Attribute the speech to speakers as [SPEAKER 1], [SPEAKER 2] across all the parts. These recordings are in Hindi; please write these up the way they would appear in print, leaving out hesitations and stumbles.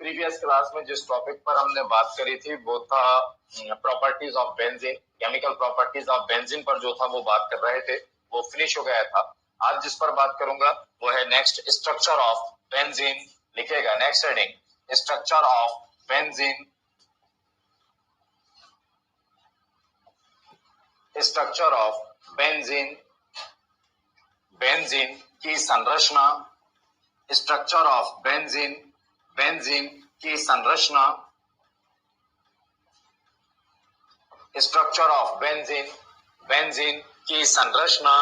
[SPEAKER 1] प्रीवियस क्लास में जिस टॉपिक पर हमने बात करी थी वो था properties of benzene, chemical properties of benzene पर जो था वो बात कर रहे थे, वो फिनिश हो गया था। आज जिस पर बात करूंगा वो है नेक्स्ट स्ट्रक्चर ऑफ बेंजीन। लिखेगा next heading structure of benzene. Structure of benzene, benzene की संरचना। स्ट्रक्चर ऑफ बेंजीन, बेंजीन की संरचना। स्ट्रक्चर ऑफ बेंजीन, बेंजीन की संरचना।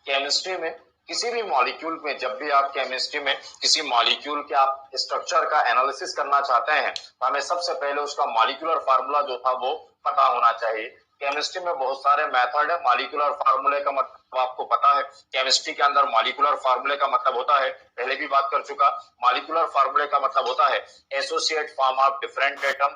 [SPEAKER 1] केमिस्ट्री में किसी भी मॉलिक्यूल में, जब भी आप केमिस्ट्री में किसी मॉलिक्यूल के आप स्ट्रक्चर का एनालिसिस करना चाहते हैं तो हमें सबसे पहले उसका मॉलिक्यूलर फार्मूला जो था वो पता होना चाहिए। केमिस्ट्री में बहुत सारे मेथड है। मॉलिक्यूलर फार्मूले का मतलब आपको पता है। केमिस्ट्री के अंदर मॉलिक्यूलर फार्मूले का मतलब होता है, पहले भी बात कर चुका, मॉलिक्यूलर फार्मूले का मतलब होता है associate form of different atom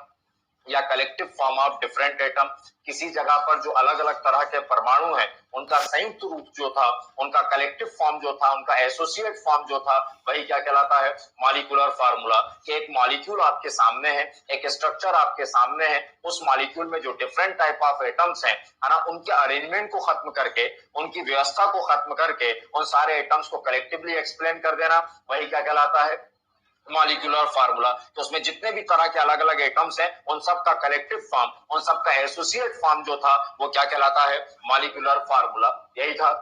[SPEAKER 1] या collective form of different atom. किसी जगह पर जो अलग अलग तरह के परमाणु हैं उनका संयुक्त रूप जो था, उनका कलेक्टिव फॉर्म जो था, उनका एसोसिएट फॉर्म जो था, वही क्या कहलाता है? Molecular formula. कि एक मॉलिक्यूल आपके सामने है, एक स्ट्रक्चर आपके सामने है, उस मॉलिक्यूल में जो डिफरेंट टाइप ऑफ एटम्स हैं, है ना, उनके अरेंजमेंट को खत्म करके, उनकी व्यवस्था को खत्म करके उन सारे एटम्स को कलेक्टिवली एक्सप्लेन कर देना, वही क्या कहलाता है? Molecular formula. तो उसमें जितने भी तरह के अलग अलग एटम्स हैं उन सब का कलेक्टिव फॉर्म, उन सब का एसोसिएट फॉर्म जो था वो क्या कहलाता है? Molecular formula. यही था।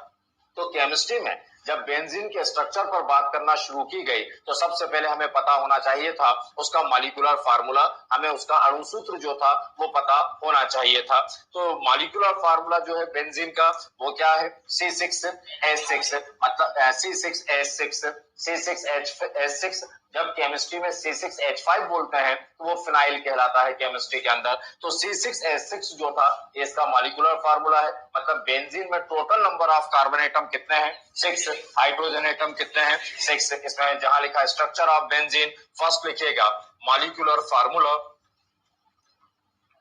[SPEAKER 1] तो केमिस्ट्री में जब बेंजीन के स्ट्रक्चर पर बात करना शुरू की गई तो सबसे पहले हमें पता होना चाहिए था उसका मॉलिक्यूलर फार्मूला, हमें उसका अणु सूत्र जो था वो पता होना चाहिए था। तो मॉलिक्यूलर फार्मूला जो है बेंजीन का वो क्या है? C6H6, मतलब C6H6, C6H6। जब केमिस्ट्री में C6H5 बोलते हैं तो वो फिनाइल कहलाता है केमिस्ट्री के अंदर। तो C6H6 जो था इसका मॉलिक्यूलर फार्मूला है। मतलब बेंजीन में total number of carbon atom कितने हैं? 6। हाइड्रोजन एटम कितने हैं? 6। इसमें जहां लिखा स्ट्रक्चर ऑफ बेंजीन, फर्स्ट लिखिएगा molecular formula,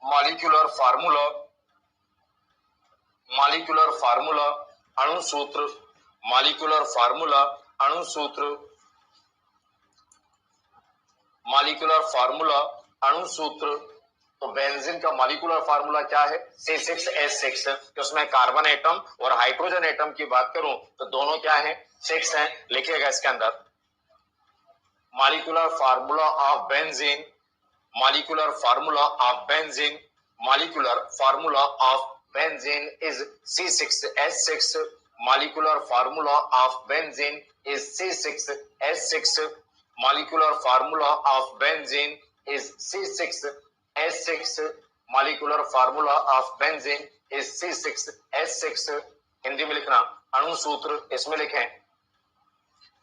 [SPEAKER 1] molecular formula, molecular formula, अणु सूत्र, मॉलिक्यूलर फार्मूला, अणु सूत्र, मॉलिक्यूलर फार्मूला, अणु सूत्र। तो बेंजीन का मॉलिक्यूलर फार्मूला क्या है? C6H6। तो उसमें कार्बन एटम और हाइड्रोजन एटम की बात करूं तो दोनों क्या है? 6 हैं। लिखिएगा इसके अंदर molecular formula of benzene, molecular formula of benzene, molecular formula of benzene is C6H6, molecular formula of benzene is C6H6, molecular formula of benzene is C6H6, molecular formula of benzene is C6H6। Hindi में लिखना अणु सूत्र, इसमें लिखें,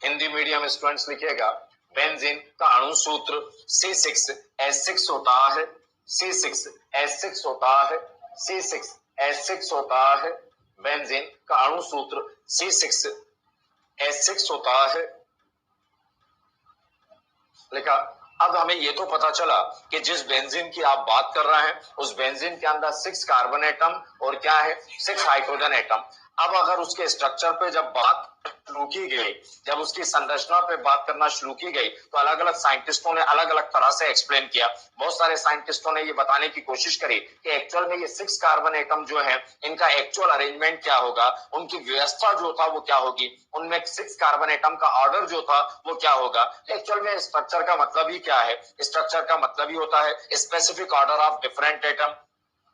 [SPEAKER 1] हिंदी मीडियम स्टूडेंट्स लिखिएगा, बेंजीन का अणु सूत्र C6H6 होता है, C6H6 होता है, C6H6 होता है। बेंजीन का अणु सूत्र C6H6 होता है। लिखा। अब हमें ये तो पता चला कि जिस बेंजीन की आप बात कर रहे हैं उस बेंजीन के अंदर 6 कार्बन एटम और क्या है? 6 हाइड्रोजन एटम। अब अगर उसके स्ट्रक्चर पे जब बात शुरू की गई, जब उसकी संरचना पे बात करना शुरू की गई तो अलग अलग साइंटिस्टों ने अलग अलग तरह से एक्सप्लेन किया। बहुत सारे साइंटिस्टों ने ये बताने की कोशिश करी कि एक्चुअल में ये 6 कार्बन एटम जो है इनका एक्चुअल अरेंजमेंट क्या होगा, उनकी व्यवस्था जो था वो क्या होगी, उनमें 6 कार्बन एटम का ऑर्डर जो था वो क्या होगा। एक्चुअल में स्ट्रक्चर का मतलब ही क्या है? स्ट्रक्चर का मतलब ही होता है specific order of different atom.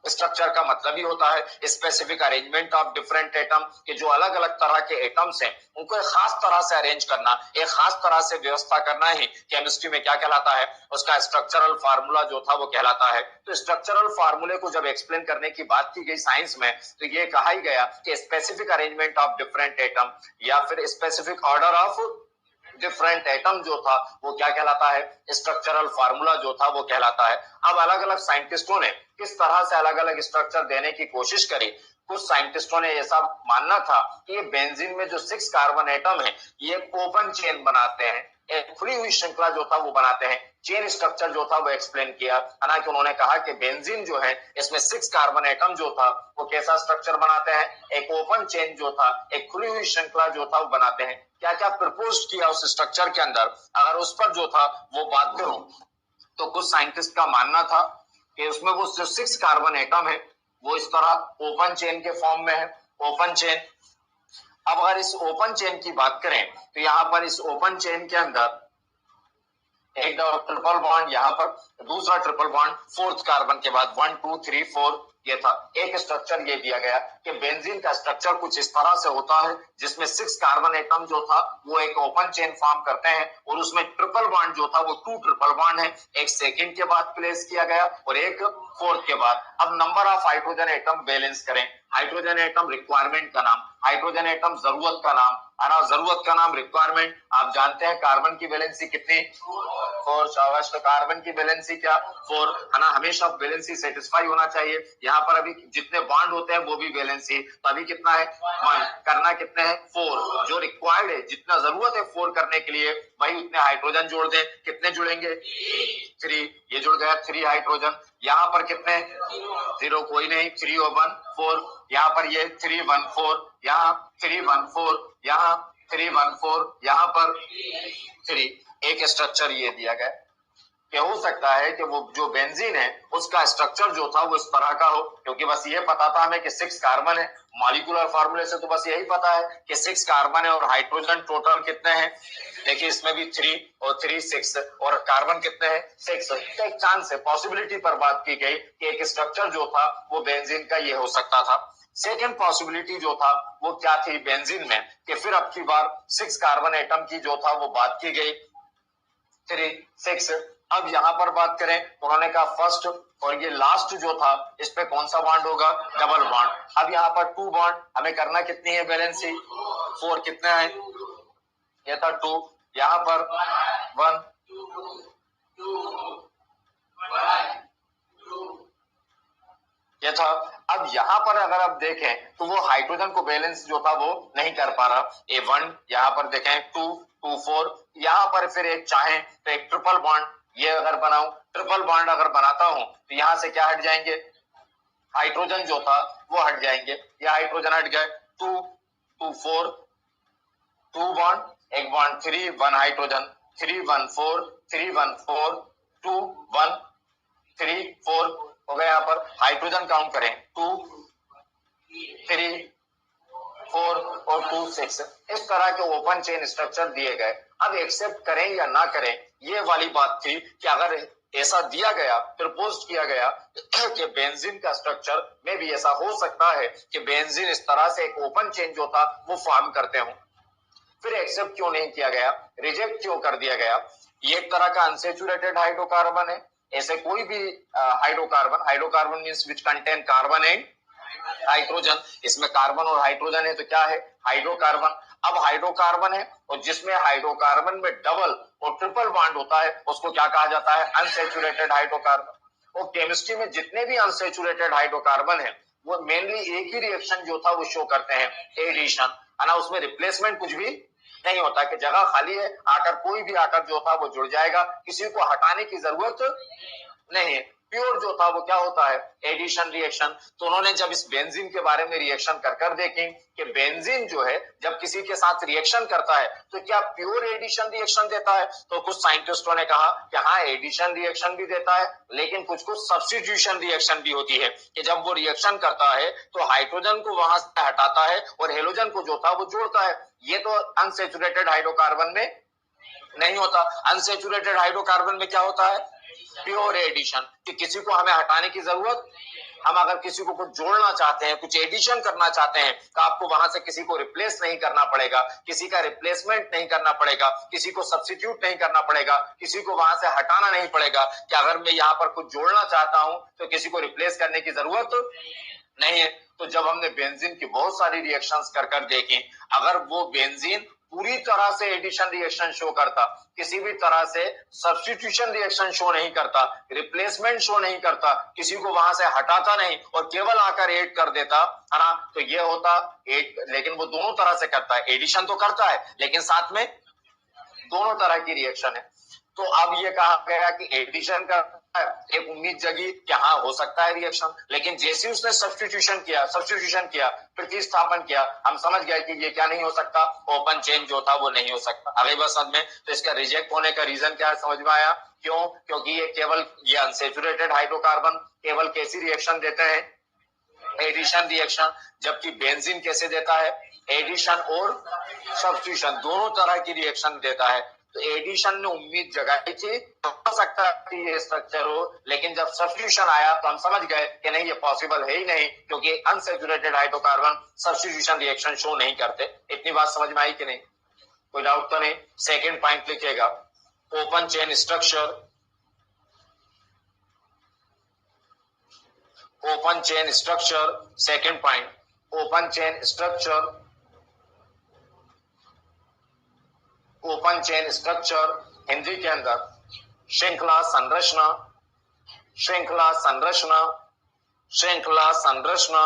[SPEAKER 1] Structure का मतलब ही होता है specific arrangement of different atom, कि जो अलग अलग तरह के एटम्स हैं उनको एक खास तरह से अरेंज करना, एक खास तरह से व्यवस्था करना ही केमिस्ट्री में क्या कहलाता है? उसका स्ट्रक्चरल फार्मूला जो था वो कहलाता है। तो स्ट्रक्चरल फार्मूले को जब एक्सप्लेन करने की बात की गई साइंस में तो ये कहा ही गया कि specific arrangement of different atom या फिर specific order of different atom जो था वो क्या कहलाता है? स्ट्रक्चरल फार्मूला जो था वो कहलाता है। अब अलग अलग साइंटिस्टों ने किस तरह से अलग अलग स्ट्रक्चर देने की कोशिश करी। कुछ साइंटिस्टों ने ऐसा मानना था कि ये बेंजीन में जो 6 कार्बन एटम है ये ओपन चेन बनाते हैं, एक खुली हुई श्रृंखला जो था वो बनाते हैं। चेन स्ट्रक्चर जो था वो एक्सप्लेन किया, हालांकि उन्होंने कहा कि बेंजीन जो है इसमें 6 कार्बन एटम जो था वो कैसा स्ट्रक्चर बनाते हैं, एक ओपन चेन जो था, एक खुली हुई श्रृंखला जो था वो बनाते हैं। क्या क्या प्रपोज किया उस स्ट्रक्चर के अंदर, अगर उस पर जो था वो बात करूं तो कुछ साइंटिस्ट का मानना था कि उसमें वो जो 6 कार्बन एटम है वो इस तरह ओपन चेन के फॉर्म में है, ओपन चेन। अब अगर इस ओपन चेन की बात करें तो यहाँ पर इस ओपन चेन के अंदर एक ट्रिपल बॉन्ड, यहाँ पर दूसरा ट्रिपल बॉन्ड फोर्थ कार्बन के बाद 1 2 3 4 ये था। एक स्ट्रक्चर ये दिया गया कि बेंजीन का स्ट्रक्चर कुछ इस तरह से होता है जिसमें 6 कार्बन एटम जो था वो एक ओपन चेन फॉर्म करते हैं और उसमें ट्रिपल बॉन्ड जो था वो 2 ट्रिपल बॉन्ड है, एक सेकंड के बाद प्लेस किया गया और एक फोर्थ के बाद। अब number of hydrogen atom balance करें, हाइड्रोजन एटम रिक्वायरमेंट का नाम, हाइड्रोजन एटम जरूरत का नाम है ना, जरूरत का नाम रिक्वायरमेंट। आप जानते हैं कार्बन की वैलेंसी कितनी, 4। शाबाश, तो कार्बन की वैलेंसी क्या, 4 है ना, हमेशा वैलेंसी सेटिस्फाई होना चाहिए। यहाँ पर अभी जितने बॉन्ड होते हैं वो भी वैलेंसी, तो अभी कितना है 1, करना कितने हैं 4, जो रिक्वायर्ड है जितना जरूरत है 4 करने के लिए वही उतने हाइड्रोजन जोड़ दें, कितने जुड़ेंगे 3, ये जुड़ गया 3 हाइड्रोजन। यहाँ पर कितने 0, कोई नहीं, 3 और 1 4, यहाँ पर ये 3 1 4, यहाँ 3 1 4, यहाँ 3 1 4, यहाँ पर 3। एक स्ट्रक्चर ये दिया गया कि हो सकता है कि वो जो बेंजीन है उसका स्ट्रक्चर जो था वो इस तरह का हो, क्योंकि बस ये पता था हमें कि 6 कार्बन है, मॉलिक्यूलर फार्मूले से तो बस यही पता है कि 6 कार्बन है और हाइड्रोजन टोटल कितने हैं। देखिए इसमें भी 3 और 3 6 और कार्बन कितने हैं 6। तो एक चांस है, पॉसिबिलिटी पर बात की गई कि एक स्ट्रक्चर जो था वो बेंजीन का ये हो सकता था। सेकेंड पॉसिबिलिटी जो था वो क्या थी बेंजीन में, कि फिर अब की बार 6 कार्बन एटम की जो था वो बात की गई, 3 6। अब यहाँ पर बात करें तो उन्होंने कहा फर्स्ट और ये लास्ट जो था इस पे कौन सा बॉन्ड होगा, डबल बॉन्ड। अब यहाँ पर 2 बॉन्ड, हमें करना कितनी है बैलेंसी 4, कितने है ये था 2, यहाँ पर 1 ये था। अब यहाँ पर अगर आप देखें तो वो हाइड्रोजन को बैलेंस जो था वो नहीं कर पा रहा, ए 1, यहाँ पर देखें 2 2 4, यहाँ पर फिर एक चाहे तो एक ट्रिपल बॉन्ड ये अगर बनाऊं, ट्रिपल बॉन्ड अगर बनाता हूं तो यहाँ से क्या हट जाएंगे, हाइड्रोजन जो था वो हट जाएंगे, ये हाइड्रोजन हट गए, 2 2 4, 2 बॉन्ड एक बॉन्ड 3 1 हाइड्रोजन, 3 1 4 3 1 4 2 1 3 4 हो गया। यहाँ पर हाइड्रोजन काउंट करें 2 3 4 और 2 6, इस तरह के ओपन चेन स्ट्रक्चर दिए गए। अब एक्सेप्ट करें या ना करें ये वाली बात थी कि अगर ऐसा दिया गया, प्रपोज किया गया कि बेंजीन का स्ट्रक्चर में भी ऐसा हो सकता है कि बेंजीन इस तरह से एक ओपन चेन जो था वो फॉर्म करते हो, फिर एक्सेप्ट क्यों नहीं किया गया, रिजेक्ट क्यों कर दिया गया। ये एक तरह का अनसेचुरेटेड हाइड्रोकार्बन है, ऐसे कोई भी hydrocarbon, hydrocarbon means which contain carbon and hydrogen, इसमें कार्बन और हाइड्रोजन है तो क्या है हाइड्रोकार्बन। अब हाइड्रोकार्बन है और जिसमें हाइड्रोकार्बन में डबल और ट्रिपल बॉन्ड होता है उसको क्या कहा जाता है, अनसेचुरेटेड हाइड्रोकार्बन। और केमिस्ट्री में जितने भी अनसेचुरेटेड हाइड्रोकार्बन है वो मेनली एक ही रिएक्शन जो था वो शो करते हैं, एडिशन, है ना, उसमें रिप्लेसमेंट कुछ भी नहीं होता कि जगह खाली है आकर कोई भी आकर जो था वो जुड़ जाएगा, किसी को हटाने की जरूरत नहीं है। प्योर जो था वो क्या होता है, एडिशन रिएक्शन। तो उन्होंने जब इस बेंजीन के बारे में रिएक्शन कर देखें कि बेंजीन जो है जब किसी के साथ रिएक्शन करता है तो क्या प्योर एडिशन रिएक्शन देता है, तो कुछ साइंटिस्टों ने कहा कि हाँ एडिशन रिएक्शन भी देता है, लेकिन कुछ कुछ सब्स्टिट्यूशन रिएक्शन भी होती है कि जब वो रिएक्शन करता है तो हाइड्रोजन को वहां से हटाता है और हेलोजन को जो था वो जोड़ता है। ये तो अनसेचुरेटेड हाइड्रोकार्बन में नहीं होता। अनसेचुरेटेड हाइड्रोकार्बन में क्या होता है, प्योर एडिशन, कि किसी को हमें हटाने की जरूरत, हम अगर किसी को कुछ जोड़ना चाहते हैं, कुछ एडिशन करना चाहते हैं तो आपको वहां से किसी को रिप्लेस नहीं करना पड़ेगा, किसी का रिप्लेसमेंट नहीं करना पड़ेगा, किसी को सब्स्टिट्यूट नहीं करना पड़ेगा, किसी को वहां से हटाना नहीं पड़ेगा कि अगर मैं यहाँ पर कुछ जोड़ना चाहता हूं तो किसी को रिप्लेस करने की जरूरत नहीं है। तो जब हमने बेंजीन की बहुत सारी रिएक्शंस कर देखें, अगर वो बेंजीन पूरी तरह से एडिशन रिएक्शन शो करता, किसी भी तरह से सब्स्टिट्यूशन रिएक्शन शो नहीं करता, रिप्लेसमेंट शो नहीं करता, किसी को वहां से हटाता नहीं और केवल आकर ऐड कर देता, है ना, तो ये होता एड। लेकिन वो दोनों तरह से करता है, एडिशन तो करता है लेकिन साथ में दोनों तरह की रिएक्शन है। तो अब ये कहा गया कि एडिशन का एक उम्मीद जगी कि हाँ हो सकता है रिएक्शन, लेकिन जैसे उसने सब्स्टिट्यूशन किया प्रतिस्थापन किया, हम समझ गए कि ये क्या नहीं हो सकता, ओपन चेन जो था वो नहीं हो सकता। अगली बात समझ में, तो इसका रिजेक्ट होने का रीजन क्या है समझ में आया? क्यों? क्योंकि ये अनसेचुरेटेड हाइड्रोकार्बन केवल कैसी रिएक्शन देते हैं, एडिशन रिएक्शन, जबकि बेंजीन कैसे देता है, एडिशन और सब्स्टिट्यूशन दोनों तरह की रिएक्शन देता है। तो एडिशन ने उम्मीद जगाई थी हो सकता है कि ये स्ट्रक्चर हो, लेकिन जब सब्स्टिट्यूशन आया तो हम समझ गए कि नहीं ये पॉसिबल है ही नहीं, क्योंकि unsaturated hydrocarbon substitution reaction show नहीं करते। इतनी बात समझ में आई कि नहीं? कोई डाउट तो नहीं? सेकेंड पॉइंट लिखिएगा, open chain structure, open chain structure, second point, open chain structure, open chain structure Hindi के अंदर श्रृंखला संरचना, श्रृंखला संरचना, श्रृंखला संरचना,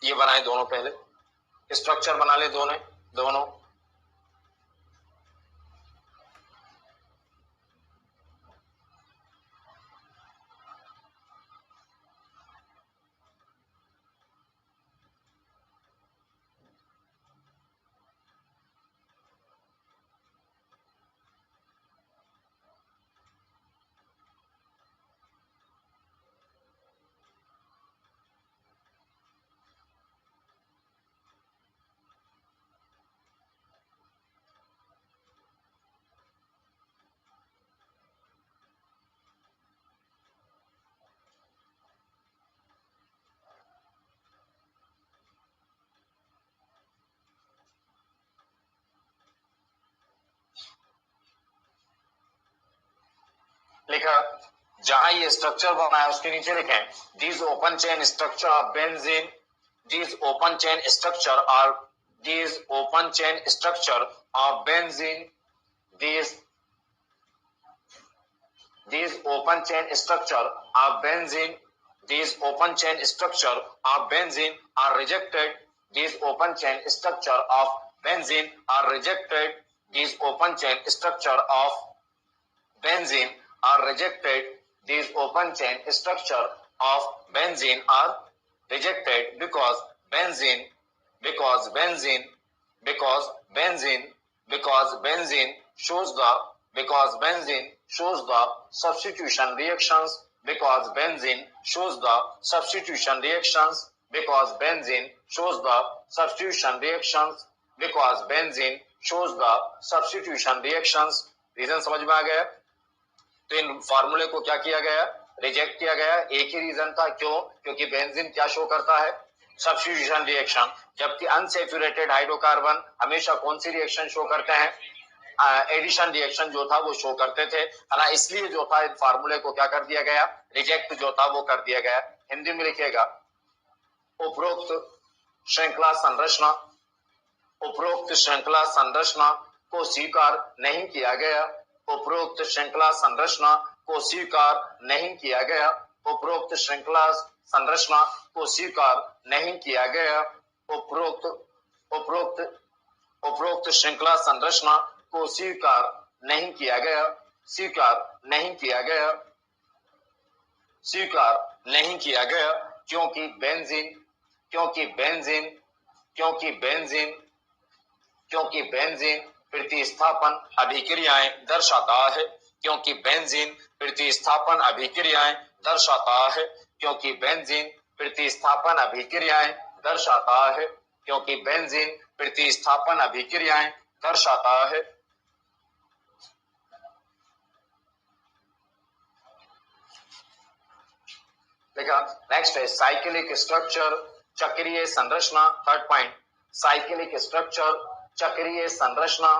[SPEAKER 1] ये बनाए दोनों, पहले स्ट्रक्चर बना ले दोनों। लिखा, जहां ये स्ट्रक्चर बना है उसके नीचे लिखें, these open chain structure of benzene, these open chain structure are, these open chain structure of benzene, these open chain structure of benzene, these open chain structure of benzene are rejected, these open chain structure of benzene are rejected, these open chain structure of benzene are rejected, these open chain structure of benzene are rejected because benzene shows the substitution reactions, because benzene shows the substitution reactions, because benzene shows the substitution reactions, because benzene shows the substitution reactions। Reason समझ में आ गया? तो इन फार्मूले को क्या किया गया, रिजेक्ट किया गया। एक ही रीजन था, क्यों? क्योंकि बेंजीन क्या शो करता है, सब्स्टिट्यूशन रिएक्शन, जबकि अनसैचुरेटेड हाइड्रोकार्बन हमेशा कौन सी रिएक्शन शो करते हैं, एडिशन रिएक्शन जो था वो शो करते थे, है ना। इसलिए जो था इन फार्मूले को क्या कर दिया गया, रिजेक्ट जो था वो कर दिया गया। हिंदी में लिखिएगा, उपरोक्त श्रृंखला संरचना, उपरोक्त श्रृंखला संरचना को स्वीकार नहीं किया गया, उपरोक्त श्रृंखला संरचना को स्वीकार नहीं किया गया, उपरोक्त श्रृंखला संरचना को स्वीकार नहीं किया गया, उपरोक्त श्रृंखला संरचना को स्वीकार नहीं किया गया, स्वीकार नहीं किया गया, स्वीकार नहीं किया गया, क्योंकि बेंजीन प्रतिस्थापन अभिक्रियाएं दर्शाता है, क्योंकि बेंजीन प्रतिस्थापन अभिक्रियाएं दर्शाता है, क्योंकि बेंजीन प्रतिस्थापन अभिक्रियाएं दर्शाता है, क्योंकि बेंजीन प्रतिस्थापन अभिक्रियाएं दर्शाता है। देखा, नेक्स्ट है साइक्लिक स्ट्रक्चर, चक्रीय संरचना। थर्ड पॉइंट, साइक्लिक स्ट्रक्चर, चक्रीय संरचना,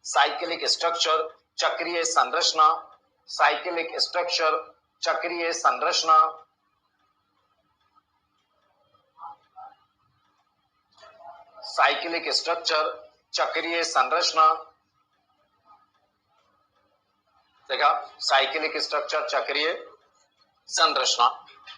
[SPEAKER 1] साइक्लिक स्ट्रक्चर, चक्रीय संरचना, साइक्लिक स्ट्रक्चर, चक्रीय संरचना, साइक्लिक स्ट्रक्चर, चक्रीय संरचना। देखा, साइक्लिक स्ट्रक्चर, चक्रीय संरचना।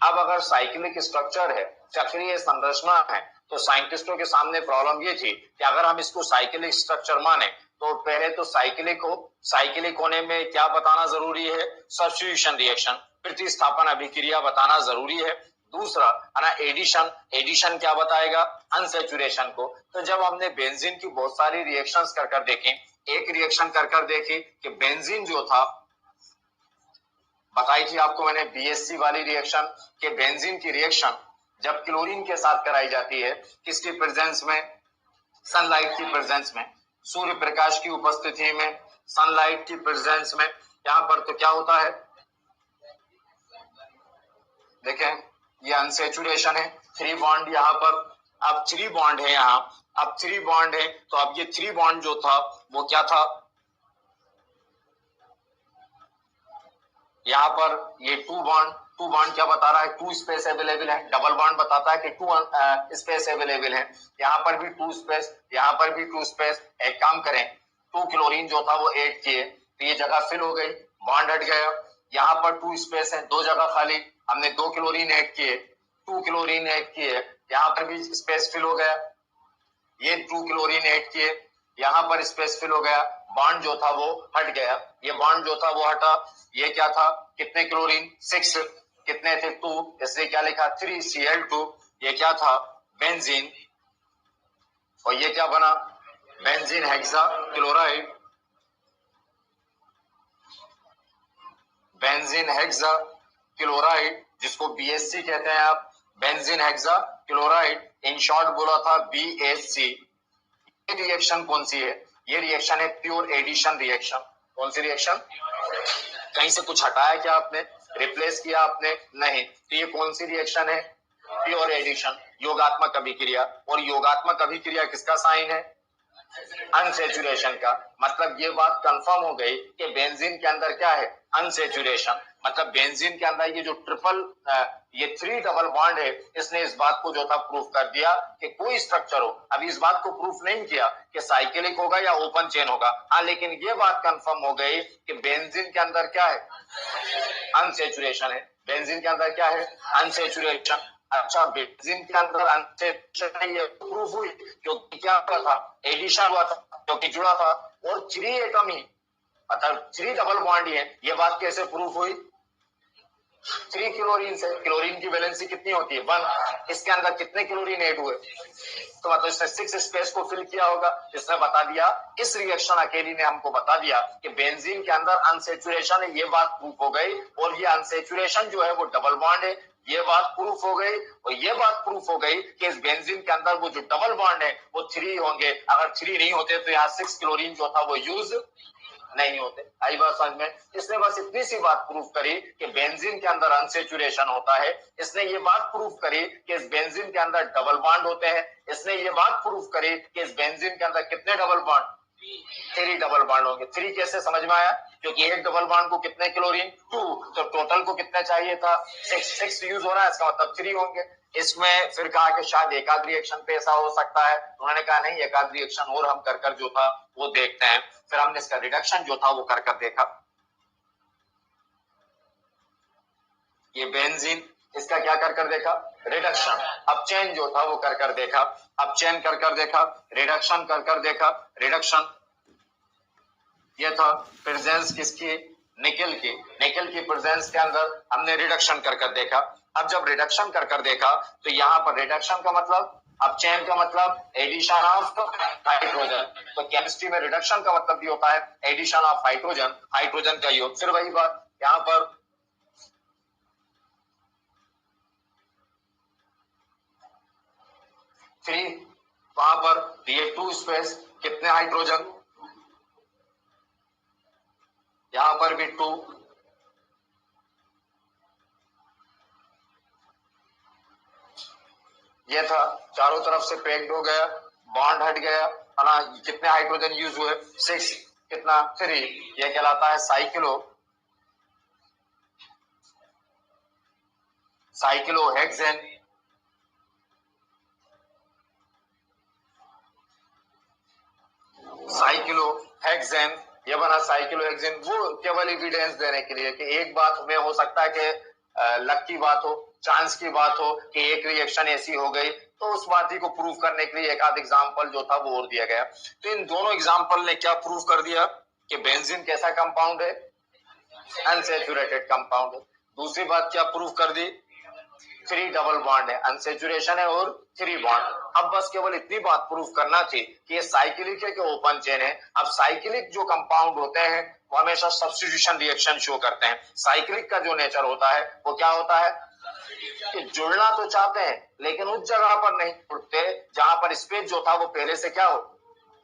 [SPEAKER 1] अब अगर साइक्लिक स्ट्रक्चर है चक्रीय संरचना है। तो साइंटिस्टों के सामने प्रॉब्लम ये थी कि अगर हम इसको साइक्लिक स्ट्रक्चर माने तो पहले तो साइक्लिक होने में क्या बताना जरूरी है, सब्स्टिट्यूशन रिएक्शन, प्रतिस्थापन अभिक्रिया बताना जरूरी है। दूसरा है ना एडिशन क्या बताएगा, अनसैचुरेशन को। तो जब हमने बेंजीन की बहुत सारी रिएक्शंस कर देखें, एक रिएक्शन कर देखी कि बेंजीन जो था, बताई थी आपको मैंने बीएससी वाली रिएक्शन, कि बेंजीन की रिएक्शन जब क्लोरीन के साथ कराई जाती है, किसकी प्रेजेंस में, सनलाइट की प्रेजेंस में, सूर्य प्रकाश की उपस्थिति में, सनलाइट की प्रेजेंस में, यहां पर तो क्या होता है, देखें ये अनसैचुरेशन है, 3 बॉन्ड यहां पर, अब 3 बॉन्ड है यहां, अब 3 बॉन्ड है, तो अब ये 3 बॉन्ड जो था वो क्या था, यहां पर ये 2 बॉन्ड क्या बता रहा है, 2 स्पेस अवेलेबल है, डबल बॉन्ड बताता है कि 2 स्पेस अवेलेबल है, यहां पर भी 2 स्पेस, यहां पर भी 2 स्पेस। एक काम करें, 2 क्लोरीन जो था वो ऐड किए तो ये जगह फिल हो गई, बॉन्ड हट गया, यहां पर 2 स्पेस है, 2 जगह खाली, हमने 2 क्लोरीन ऐड किए, 2 क्लोरीन ऐड किए, यहां पर भी स्पेस फिल हो गया, ये 2 क्लोरीन ऐड किए, यहां पर स्पेस फिल हो गया, बॉन्ड जो था वो हट गया, ये बॉन्ड जो था वो हटा, ये क्या था, कितने क्लोरीन, 6, कितने थे, 2, इसलिए क्या लिखा 3Cl2, ये क्या था, बेंजीन, और ये क्या बना, benzene hexa chloride, benzene hexa chloride, जिसको बीएससी कहते हैं आप, benzene hexa chloride, in short बोला था BHC। ये रिएक्शन कौन सी है, ये रिएक्शन है प्योर एडिशन रिएक्शन। कौन सी रिएक्शन, कहीं से कुछ हटाया क्या आपने, रिप्लेस किया आपने, नहीं, तो ये कौन सी रिएक्शन है, प्योर एडिशन, योगात्मक अभिक्रिया। और योगात्मक अभिक्रिया किसका साइन है, अनसैचुरेशन का। मतलब ये बात कंफर्म हो गई कि बेंजीन के अंदर क्या है, अनसैचुरेशन। मतलब बेंजीन के अंदर ये जो ये 3 डबल बॉन्ड है, इसने इस बात को जो था प्रूफ कर दिया कि कोई स्ट्रक्चर हो, अभी इस बात को प्रूफ नहीं किया कि साइक्लिक होगा या ओपन चेन होगा, हाँ, लेकिन ये बात कंफर्म हो गई कि बेंजीन के अंदर क्या है, अनसैचुरेशन है। बेंजीन के अंदर क्या है, अनसैचुरेशन। अच्छा, बेंजीन के अंदर अनसैचुरेशन ये प्रूफ हुई क्योंकि क्या हुआ था, एडिशन हुआ था, क्योंकि जुड़ा था, और 3 एटम ही, मतलब 3 डबल बॉन्ड ही है। ये बात कैसे प्रूफ हुई, 3 क्लोरीन से, क्लोरीन की वैलेंसी कितनी होती है, 1, इसके अंदर कितने क्लोरीन ऐड हुए, तो मतलब इसने 6 स्पेस को फिल किया होगा, इसने बता दिया, इस रिएक्शन अकेली ने हमको बता दिया कि बेंजीन के अंदर अनसैचुरेशन है, ये बात प्रूफ हो गई, और ये अनसैचुरेशन जो है वो डबल बॉन्ड है, ये बात प्रूफ हो गई, और ये बात प्रूफ हो गई कि इस बेंजीन के अंदर वो जो डबल बॉन्ड है वो 3 होंगे, अगर 3 नहीं होते तो यहाँ 6 क्लोरीन जो था वो यूज नहीं होते। आई बात समझ में, इसने बस इतनी सी बात प्रूफ करी कि बेंजीन के अंदर अनसैचुरेशन होता है, इसने ये बात प्रूफ करी कि इस बेंजीन के अंदर डबल बॉन्ड होते हैं, इसने ये बात प्रूफ करी कि इस बेंजीन के अंदर कितने डबल बॉन्ड, 3 डबल बॉन्ड होंगे। 3 कैसे समझ में आया, क्योंकि एक डबल बॉन्ड को कितने क्लोरीन, 2, तो टोटल को कितने चाहिए था, 6 यूज हो रहा है, इसका मतलब 3 होंगे। इसमें फिर कहा कि शायद एकाध रिएक्शन पे ऐसा हो सकता है, उन्होंने कहा नहीं, एकाध रिएक्शन और हम कर जो था वो देखते हैं। फिर हमने इसका रिडक्शन जो था वो कर देखा, ये बेंजीन, इसका क्या कर देखा, रिडक्शन। अब चेन जो था वो कर देखा, अब चेन कर देखा, रिडक्शन कर देखा, रिडक्शन, ये था प्रेजेंस किसकी, निकेल की प्रेजेंस के अंदर हमने रिडक्शन कर देखा। अब जब रिडक्शन कर देखा तो यहाँ पर रिडक्शन का मतलब, अब चेन का मतलब एडिशन ऑफ हाइड्रोजन, तो केमिस्ट्री में रिडक्शन का मतलब भी होता है एडिशन ऑफ हाइड्रोजन, हाइड्रोजन का योग। फिर वही बात यहाँ पर 3, वहां पर ये 2 स्पेस, कितने हाइड्रोजन, यहां पर भी 2, ये था, चारों तरफ से पैक्ड हो गया, बॉन्ड हट गया, है ना, कितने हाइड्रोजन यूज हुए, 6, कितना, 3, ये कहलाता है साइक्लोहेक्सेन। साइक्लोहेक्सेन, ये बना साइक्लोहेक्सेन। वो केवल एविडेंस देने के लिए कि एक बात में हो सकता है कि लक की बात हो, चांस की बात हो कि एक रिएक्शन ऐसी हो गई, तो उस बात ही को प्रूव करने के लिए एक आध एग्जाम्पल जो था वो और दिया गया। तो इन दोनों एग्जाम्पल ने क्या प्रूव कर दिया कि बेंजीन कैसा कंपाउंड है, अनसैचुरेटेड कंपाउंड है। दूसरी बात क्या प्रूव कर दी, 3 डबल बॉन्ड है, अनसैचुरेशन है और 3 बॉन्ड। अब बस केवल इतनी बात प्रूव करना थी कि ये साइक्लिक है कि ओपन चेन है। अब साइक्लिक जो कंपाउंड होते हैं वो हमेशा सब्स्टिट्यूशन रिएक्शन शो करते हैं। साइक्लिक का जो नेचर होता है वो क्या होता है कि जुड़ना तो चाहते हैं लेकिन उस जगह पर नहीं जुड़ते जहां पर स्पेस जो था वो पहले से क्या हो,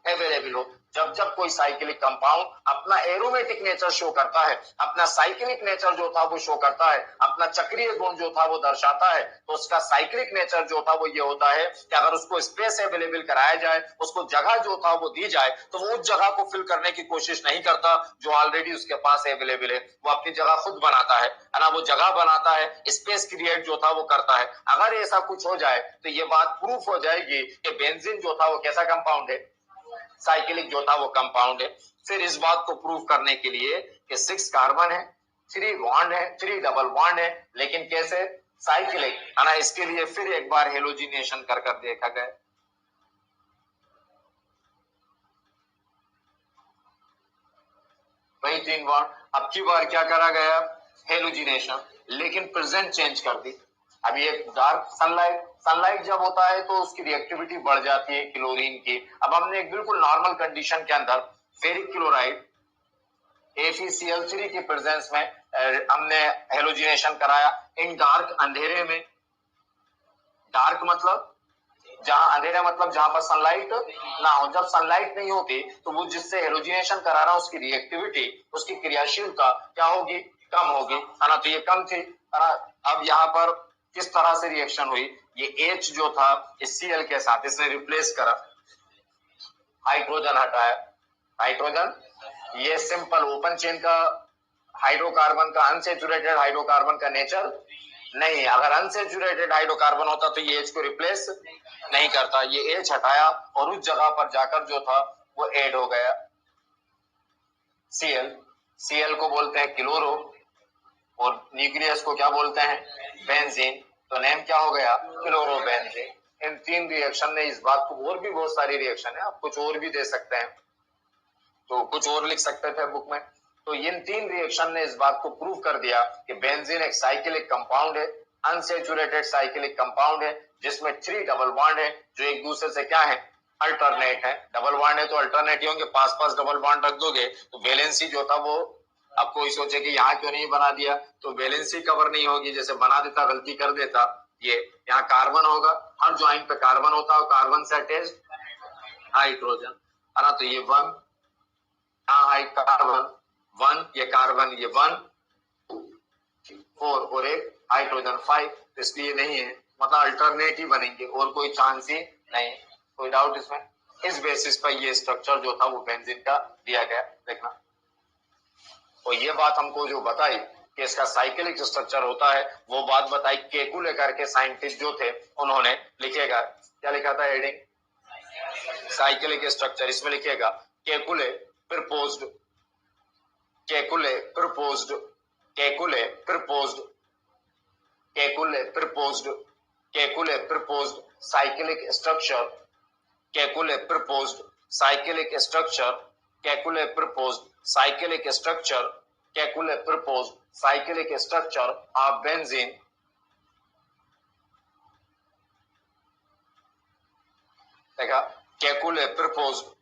[SPEAKER 1] अवेलेबल हो। जब जब कोई साइक्लिक कंपाउंड अपना एरोमेटिक नेचर शो करता है, अपना साइक्लिक नेचर जो था वो शो करता है, अपना चक्रीय गुण जो था वो दर्शाता है, तो उसका साइक्लिक नेचर जो था वो ये होता है कि अगर उसको स्पेस अवेलेबल कराया जाए, उसको जगह जो था वो दी जाए, तो वो उस जगह को फिल करने की कोशिश नहीं करता जो ऑलरेडी उसके पास अवेलेबल है। वो अपनी जगह खुद बनाता है ना, वो जगह बनाता है, स्पेस क्रिएट जो था वो करता है। अगर ऐसा कुछ हो जाए तो ये बात प्रूफ हो जाएगी कि बेंजीन जो था वो कैसा कंपाउंड है, साइक्लिक जो था वो कंपाउंड है। फिर इस बात को प्रूव करने के लिए कि 6 कार्बन है, 3 बॉन्ड है, 3 डबल बॉन्ड है, लेकिन कैसे, साइक्लिक है ना। इसके लिए फिर एक बार हेलोजिनेशन कर कर देखा गया। वही 3 बॉन्ड, अब की बार क्या करा गया, हेलोजिनेशन, लेकिन प्रेजेंट चेंज कर दी। अब ये डार्क सनलाइट जब होता है तो उसकी रिएक्टिविटी बढ़ जाती है क्लोरीन की। अब हमने एक बिल्कुल नॉर्मल कंडीशन के अंदर फेरिक क्लोराइड FeCl3 की प्रेजेंस में हमने हेलोजिनेशन कराया इन डार्क, अंधेरे में। डार्क मतलब जहां अंधेरा, मतलब जहां पर सनलाइट ना हो। जब सनलाइट नहीं होती तो वो जिससे हेलोजिनेशन करा रहा है उसकी रिएक्टिविटी, उसकी क्रियाशीलता क्या होगी, कम होगी, है ना। तो ये कम थी, है ना। अब यहाँ पर किस तरह से रिएक्शन हुई, ये H जो था इस Cl के साथ इसने रिप्लेस करा, हाइड्रोजन हटाया, हाइड्रोजन, ये सिंपल ओपन चेन का हाइड्रोकार्बन का, अनसैचुरेटेड हाइड्रोकार्बन का नेचर नहीं। अगर अनसैचुरेटेड हाइड्रोकार्बन होता तो ये H को रिप्लेस नहीं करता, ये H हटाया और उस जगह पर जाकर जो था वो ऐड हो गया Cl। Cl को बोलते हैं क्लोरो और न्यूक्लियस को क्या बोलते हैं, बेंजीन। तो नेम क्या हो गया, क्लोरोबेंजीन। इन 3 रिएक्शन ने इस बात को, और भी बहुत सारी रिएक्शन है, आप कुछ और भी दे सकते हैं, तो कुछ और लिख सकते थे बुक में। तो इन 3 रिएक्शन ने इस बात को प्रूव कर दिया कि बेंजीन एक साइक्लिक कंपाउंड है, अनसैचुरेटेड साइक्लिक कंपाउंड है, जिसमें 3 डबल बॉन्ड है जो एक दूसरे से क्या है, अल्टरनेट है। डबल बॉन्ड है तो अल्टरनेट होंगे, पास पास डबल बॉन्ड रख दोगे तो वैलेंसी जो था वो, अब कोई सोचे कि यहाँ क्यों नहीं बना दिया, तो वैलेंसी कवर नहीं होगी, जैसे बना देता गलती कर देता। ये यहाँ कार्बन होगा, हर ज्वाइंट पे कार्बन होता है, कार्बन से अटैच हाइड्रोजन, है ना। तो ये 1 कार्बन 1, ये कार्बन ये 1 4 और एक हाइड्रोजन 5, तो इसलिए नहीं है, मतलब अल्टरनेट ही बनेंगे और कोई चांस ही नहीं, कोई डाउट इसमें। इस बेसिस पर ये स्ट्रक्चर जो था वो बेंजीन का दिया गया, देखना। और ये बात हमको जो बताई कि इसका साइक्लिक स्ट्रक्चर होता है, वो बात बताई केकुले करके साइंटिस्ट जो थे उन्होंने, लिखेगा क्या लिखा था हेडिंग, साइक्लिक स्ट्रक्चर। इसमें लिखेगा Kekule proposed, Kekule proposed, Kekule proposed, Kekule proposed, Kekule proposed cyclic structure, Kekule proposed cyclic structure, Kekule proposed cyclic structure, Kekule proposed cyclic structure of benzene, देखा, Kekule proposed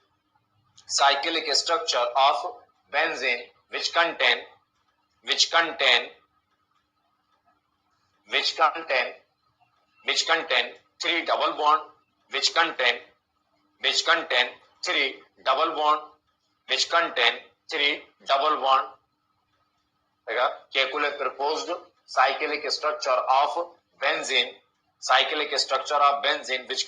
[SPEAKER 1] cyclic structure of benzene which contain which contain which contain which contain 3 double bond, which contain 3 double bond, which contain 3 double bond, देखा। Kekule proposed cyclic structure of benzene, cyclic structure of benzene which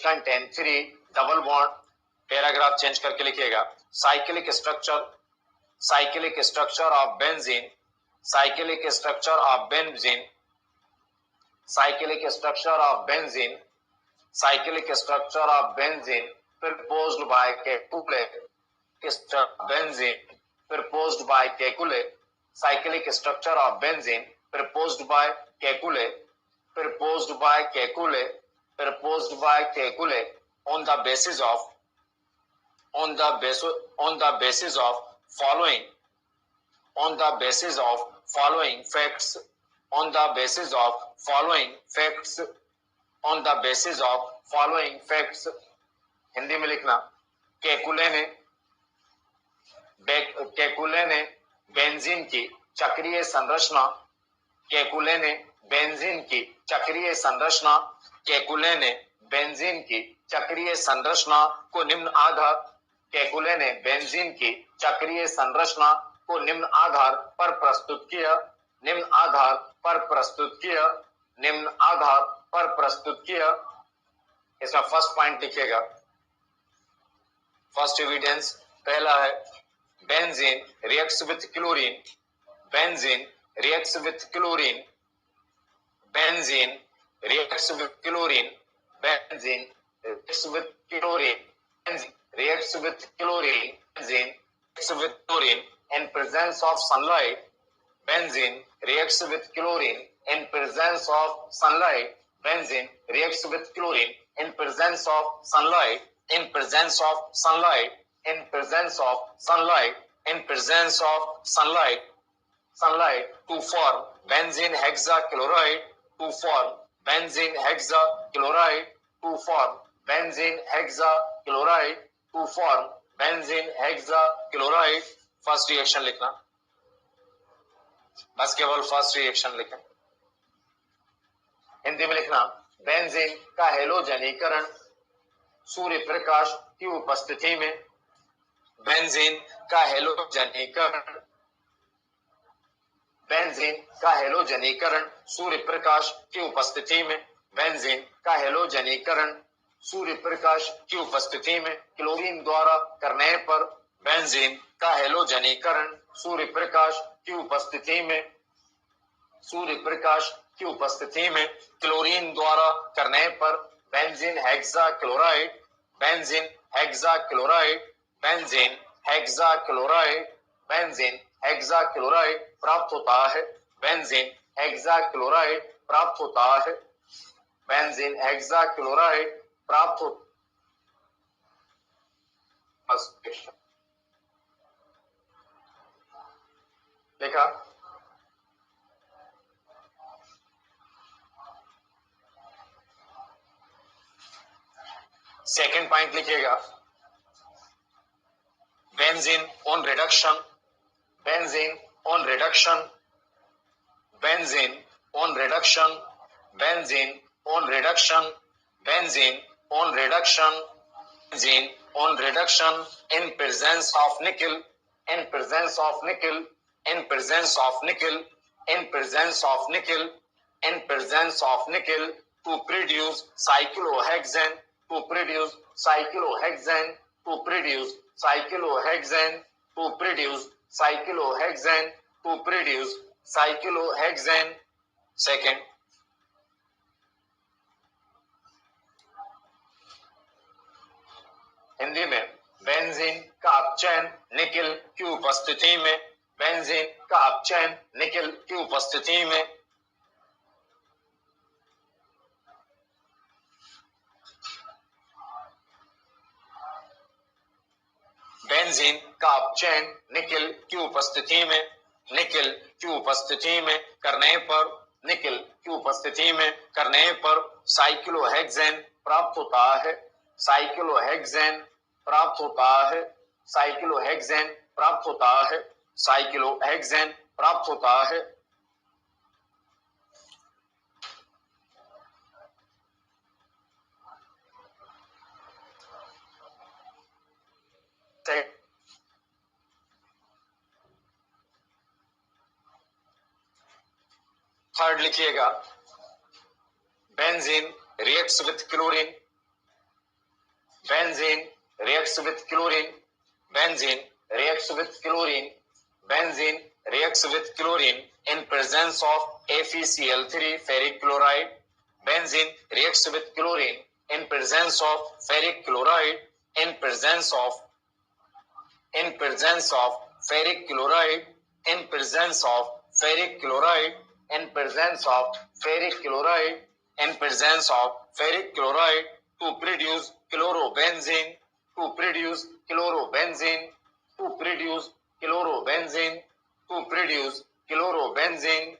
[SPEAKER 1] contain 3 double bond, paragraph change करके लिखिएगा, cyclic structure of benzene, cyclic structure of benzene, cyclic structure of benzene, cyclic structure of benzene proposed by Kekule, benzene proposed by Kekule, cyclic structure of benzene, proposed by Kekule, proposed by Kekule, proposed by Kekule on the basis of following facts on the basis of following facts Hindi में लिखना केकुले ने बेंजीन की चक्रीय संरचना केकुले ने बेंजीन की चक्रीय संरचना को निम्न आधार केकुले ने बेंजीन की चक्रीय संरचना को निम्न आधार पर प्रस्तुत किया इसका फर्स्ट पॉइंट लिखिएगा फर्स्ट एविडेंस पहला है benzene reacts with chlorine benzene reacts with chlorine benzene reacts with chlorine benzene reacts with chlorine benzene reacts with chlorine benzene reacts with chlorine in presence of sunlight benzene reacts with chlorine in presence of sunlight benzene reacts with chlorine in presence of sunlight in presence of sunlight in presence of sunlight in presence of sunlight to form benzene hexachloride to form benzene hexachloride to form benzene hexachloride to form benzene hexachloride first reaction लिखना बस केवल फर्स्ट रिएक्शन लिखें हिंदी में लिखना बेंजीन का हेलोजनीकरण सूर्य प्रकाश की उपस्थिति में बेंजीन का हेलोजनीकरण बेंजीन का हेलोजनीकरण सूर्य प्रकाश की उपस्थिति में बेंजीन का हेलोजनीकरण सूर्य प्रकाश की उपस्थिति में क्लोरीन द्वारा करने पर बेंजीन का हेलोजनीकरण सूर्य प्रकाश की उपस्थिति में क्लोरीन द्वारा करने पर बेंजीन हेक्साक्लोराइड बेंजीन हेक्साक्लोराइड प्राप्त होता है बेंजीन हेक्साक्लोराइड प्राप्त होता है बेंजीन हेक्साक्लोराइड प्राप्त होता देखा सेकंड पॉइंट लिखिएगा benzene on reduction benzene on reduction benzene on reduction benzene on reduction benzene on reduction benzene on reduction in presence of nickel in presence of nickel in presence of nickel in presence of nickel in presence of nickel to produce cyclohexane to produce cyclohexane to produce cyclohexane to produce cyclohexane to produce cyclohexane second Hindi में बेंजीन का अपचयन निकेल की उपस्थिति में बेंजीन का अपचयन निकेल की उपस्थिति में बेंजीन का अपचयन निकेल की उपस्थिति में करने पर साइक्लोहेक्सेन प्राप्त होता है साइक्लोहेक्सेन प्राप्त होता है थर्ड लिखिएगा benzene reacts with chlorine benzene reacts with chlorine benzene reacts with chlorine benzene reacts with chlorine in presence of FeCl3 ferric chloride benzene reacts with chlorine in presence of ferric chloride in presence of ferric chloride in presence of ferric chloride in presence of ferric chloride, in presence of ferric chloride to produce chlorobenzene, to produce chlorobenzene, to produce chlorobenzene, to produce chlorobenzene.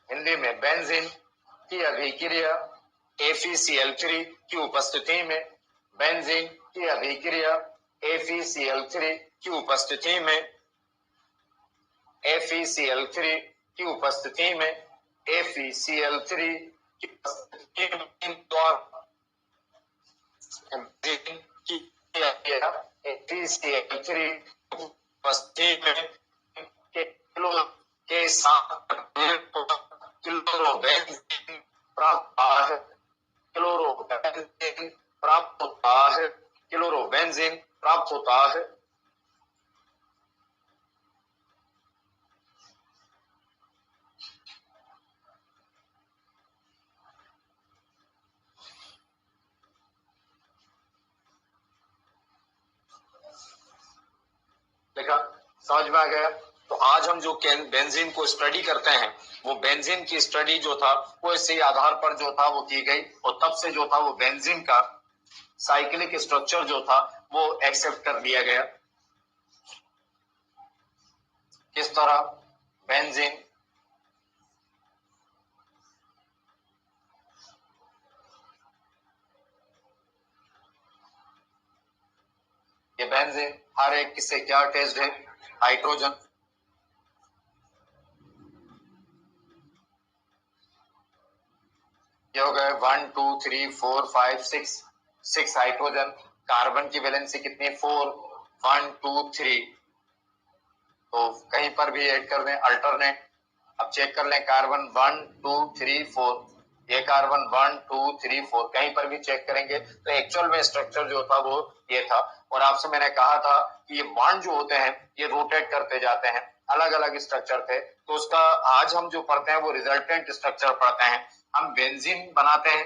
[SPEAKER 1] Hindi में बेंजीन की अभिक्रिया FeCl3 की उपस्थिति में, बेंजीन की अभिक्रिया FeCl3 की उपस्थिति में, FeCl3 की उपस्थिति में, FeCl3 की उपस्थिति में द्वारा बेंजीन की अभिक्रिया FeCl3 की उपस्थिति में के साथ क्लोरोबेंजीन प्राप्त होता है, क्लोरोबेंजीन प्राप्त होता है, क्लोरोबेंजीन प्राप्त होता है। देखा, समझ में आ गया। तो आज हम जो बेंजीन को स्टडी करते हैं, वो बेंजीन की स्टडी जो था वो इसी आधार पर जो था वो की गई, और तब से जो था वो बेंजीन का साइक्लिक स्ट्रक्चर जो था वो एक्सेप्ट कर लिया गया। किस तरह? बेंजीन ये बेंजीन हर एक किससे क्या अटैच्ड है? हाइड्रोजन। ये हो गए 1 2 3 4 5 6 हाइड्रोजन। कार्बन की वैलेंसी कितनी? 4 1 2 3। तो कहीं पर भी ऐड कर दें अल्टरनेट। अब चेक कर लें कार्बन 1 2 3 4, ये कार्बन 1 2 3 4 कहीं पर भी चेक करेंगे तो एक्चुअल में स्ट्रक्चर जो था वो ये था। और आपसे मैंने कहा था कि ये बॉन्ड जो होते हैं ये रोटेट करते जाते हैं, अलग अलग स्ट्रक्चर थे। तो उसका आज हम जो पढ़ते हैं वो रिजल्टेंट स्ट्रक्चर पढ़ते हैं। हम बेंजीन बनाते हैं,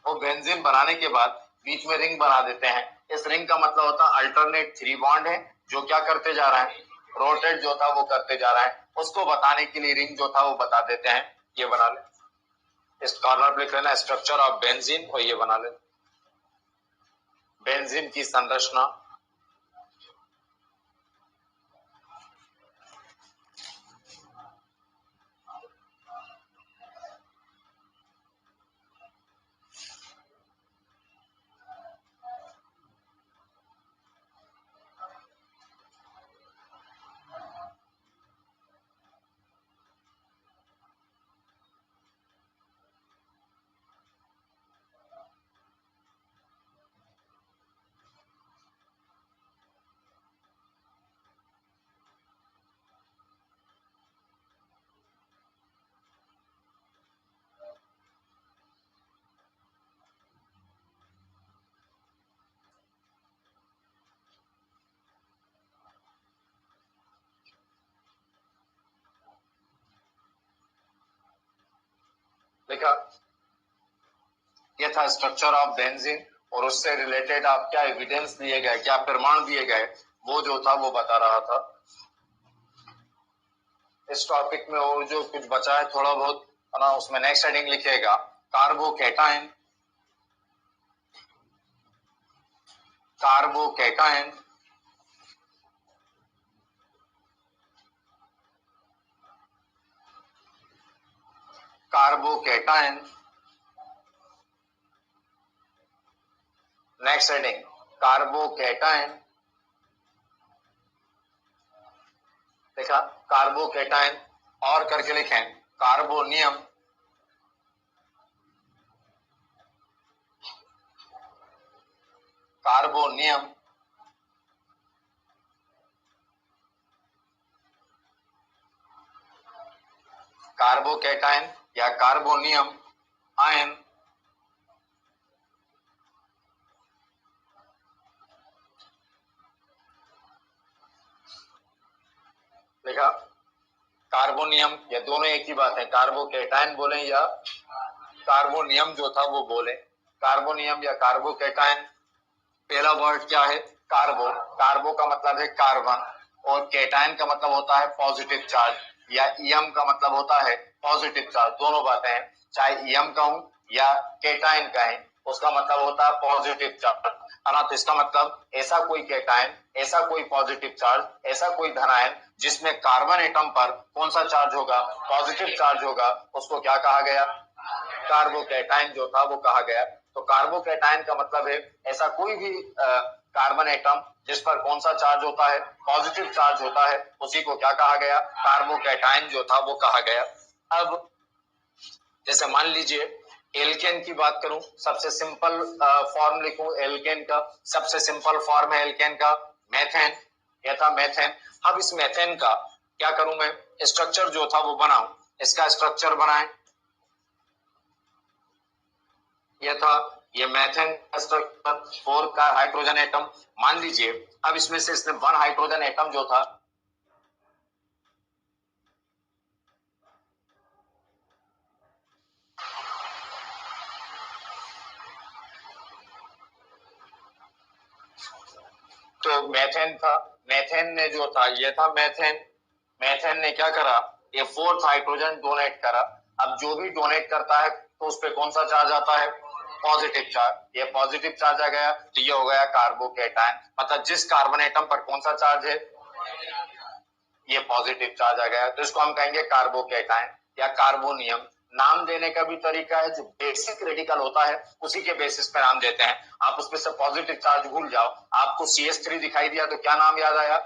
[SPEAKER 1] वो बेंजीन बनाने के बाद बीच में रिंग बना देते हैं। इस रिंग का मतलब होता है अल्टरनेट 3 बॉन्ड है जो क्या करते जा रहा है? रोटेट जो था वो करते जा रहा है। उसको बताने के लिए रिंग जो था वो बता देते हैं। ये बना ले, इस कॉर्नर पे लिख लेना स्ट्रक्चर ऑफ बेंजीन, और ये बना ले बेंजीन की संरचना। देखा, ये था स्ट्रक्चर ऑफ बेंजीन, और उससे रिलेटेड आप क्या एविडेंस दिए गए, क्या प्रमाण दिए गए, वो जो था वो बता रहा था। इस टॉपिक में और जो कुछ बचा है थोड़ा बहुत है ना, उसमें नेक्स्ट हेडिंग लिखिएगा carbocation, carbocation, carbocation. Next heading carbocation. देखा, कार्बोकैटायन और करके लिखें कार्बोनियम, कार्बोनियम, कार्बोकैटायन या कार्बोनियम आयन, कार्बोनियम, या दोनों एक ही बात है, कार्बोकेटायन बोले या कार्बोनियम जो था वो बोले, कार्बोनियम या कार्बोकेटायन। पहला वर्ड क्या है? कार्बो। कार्बो का मतलब है कार्बन, और केटायन का मतलब होता है पॉजिटिव चार्ज, या ईएम का मतलब होता है पॉजिटिव चार्ज। दोनों बातें हैं, चाहे ईएम का हूं या केटायन का है, उसका मतलब होता है पॉजिटिव चार्ज, है ना। तो इसका मतलब ऐसा कोई केटायन, ऐसा कोई पॉजिटिव चार्ज, ऐसा कोई धनायन जिसमें कार्बन एटम पर कौन सा चार्ज होगा? पॉजिटिव चार्ज होगा, उसको क्या कहा गया? कार्बोकेटायन जो था वो कहा गया। तो कार्बोकेटायन का मतलब है ऐसा कोई भी कार्बन एटम जिस पर कौन सा चार्ज होता है? पॉजिटिव चार्ज होता है, उसी को क्या कहा गया? कार्बोकेटायन जो था वो कहा गया। अब जैसे मान लीजिए एल्केन की बात करूं, सबसे सिंपल फॉर्म लिखूं एल्केन का, सबसे सिंपल फॉर्म है एल्केन का मेथेन, यह था मेथेन। अब इस मेथेन का क्या करूं मैं? स्ट्रक्चर जो था वो बनाऊं, इसका स्ट्रक्चर बनाएं, यह था ये मेथेन स्ट्रक्चर, 4 का हाइड्रोजन एटम। मान लीजिए अब इसमें से इसने 1 हाइड्रोजन एटम जो था तो मेथेन था, मेथेन ने जो था ये था मेथेन, मेथेन ने क्या करा? ये 4th हाइड्रोजन डोनेट करा। अब जो भी डोनेट करता है तो उस पर कौन सा चार्ज आता है? Positive charge. ये पॉजिटिव चार्ज आ गया तो ये हो गया कार्बोकेटायन, मतलब जिस कार्बन एटम पर कौन सा चार्ज है? ये पॉजिटिव चार्ज आ गया, तो इसको हम कहेंगे कार्बोकेटायन या कार्बोनियम। नाम देने का भी तरीका है, जो बेसिक रेडिकल होता है उसी के बेसिस पे नाम देते हैं। आप उसमें से पॉजिटिव चार्ज भूल जाओ, आपको CH3 दिखाई दिया तो क्या नाम याद आया?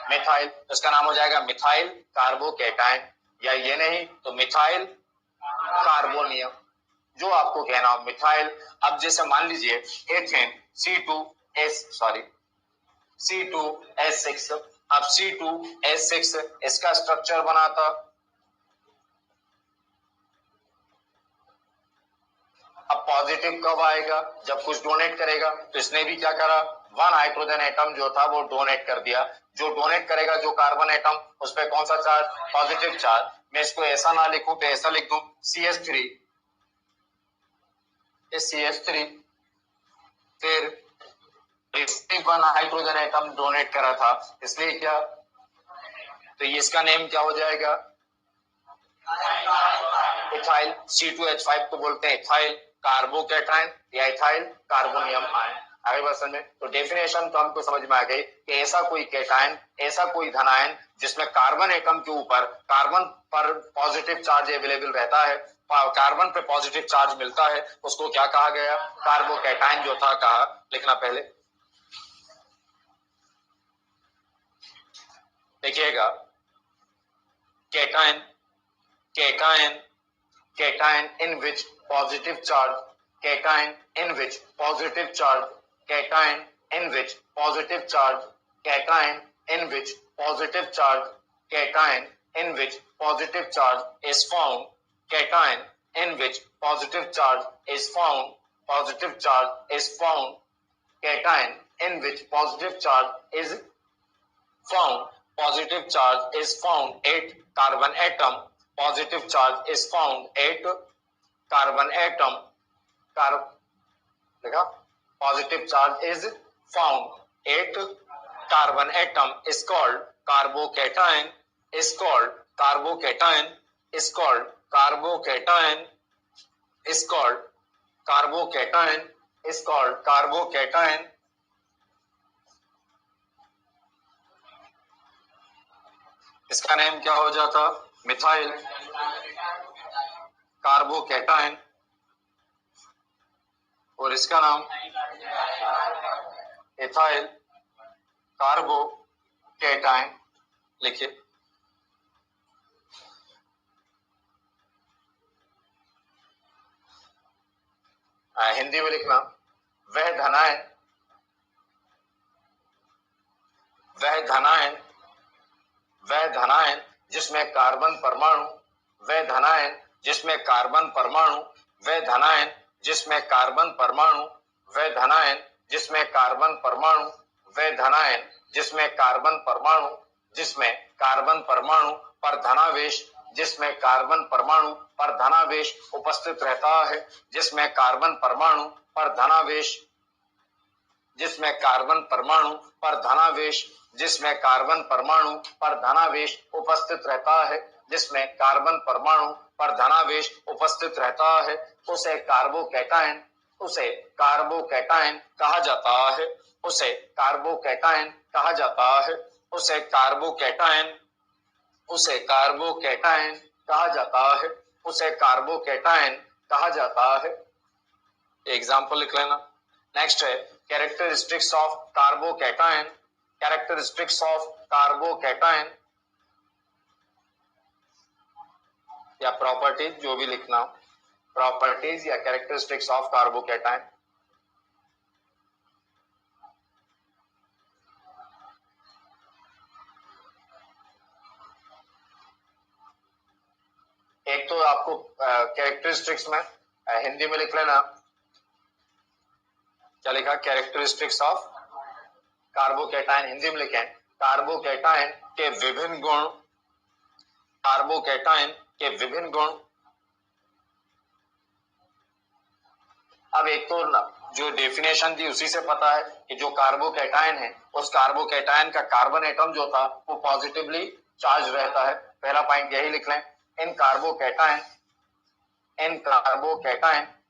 [SPEAKER 1] मिथाइल, इसका नाम हो जाएगा मिथाइल कार्बोकेटायन, या ये नहीं तो मिथाइल कार्बोनियम, जो आपको कहना हो मिथाइल। अब जैसे मान लीजिए एथेन C2H6, अब C2H6 इसका स्ट्रक्चर बनाता, अब पॉजिटिव कब आएगा? जब कुछ डोनेट करेगा। तो इसने भी क्या करा? 1 हाइड्रोजन एटम जो था वो डोनेट कर दिया। जो डोनेट करेगा जो कार्बन एटम, उस पर कौन सा चार्ज? Positive charge. मैं इसको ऐसा ना लिखूं तो ऐसा लिख दूं CH3, CH3। फिर इसने 1 हाइड्रोजन एटम डोनेट करा था, इसलिए क्या? तो ये इसका नेम क्या हो जाएगा? इथाइल। C2H5 को बोलते हैं इथाइल कार्बोकेटायन या इथाइल कार्बोनियम आयन। आगे बात समझ में? तो डेफिनेशन तो हमको समझ में आ गई कि ऐसा कोई केटायन, ऐसा कोई धनायन जिसमें कार्बन एटम के ऊपर कार्बन पर पॉजिटिव चार्ज अवेलेबल रहता है, कार्बन पे पॉजिटिव चार्ज मिलता है, उसको क्या कहा गया? कार्बोकेटायन जो था कहा। लिखना पहले देखिएगा, cation, cation, cation in which positive charge, cation in which positive charge, cation in which positive charge, cation in which positive charge, cation in which positive charge is found, cation in which positive charge is found, positive charge is found, cation in which positive charge is found, positive charge is found at carbon atom, positive charge is found at carbon atom, देखा? positive charge is found at carbon atom is called carbocation, is called carbocation, is called carbocation, is called carbocation, is called carbocation। इसका नेम क्या हो जाता? मिथाइल कार्बोकेटायन, और इसका नाम इथाइल कार्बोकेटायन। लिखिए, हिंदी में लिखना, वह धनायन, वह धनायन, वह धनायन जिसमें कार्बन परमाणु, वह धनायन जिसमें कार्बन परमाणु, वह धनायन जिसमें कार्बन परमाणु, वह धनायन जिसमें कार्बन परमाणु, वह धनायन जिसमें कार्बन परमाणु, जिसमें कार्बन परमाणु पर धनावेश जिसमें कार्बन परमाणु पर धनावेश उपस्थित रहता है, जिसमें कार्बन परमाणु पर धनावेश जिसमें कार्बन परमाणु पर धनावेश जिसमें कार्बन परमाणु पर धनावेश उपस्थित रहता है, जिसमें कार्बन परमाणु पर धनावेश उपस्थित रहता है, उसे कार्बोकैटायन कहा जाता है। उसे कार्बोकैटायन कहा जाता है। उसे कार्बोकैटायन कहा जाता है। उसे कार्बोकैटायन कहा जाता है। एग्जाम्पल लिख लेना। नेक्स्ट है characteristics of carbocation. Characteristics of carbocation या प्रॉपर्टीज, जो भी लिखना, प्रॉपर्टीज या कैरेक्टरिस्टिक्स ऑफ कार्बोकैटायन। एक तो आपको कैरेक्टरिस्टिक्स में हिंदी में लिख लेना, क्या लिखा, कैरेक्टरिस्टिक्स ऑफ कार्बोकैटायन। हिंदी में लिखें कार्बोकैटायन के विभिन्न गुण, कार्बोकैटायन के विभिन्न गुण। अब एक तो जो डेफिनेशन थी उसी से पता है कि जो कार्बोकैटायन है उस कार्बोकैटायन का कार्बन एटम जो था वो पॉजिटिवली चार्ज रहता है। पहला पॉइंट यही लिख लें, in carbocation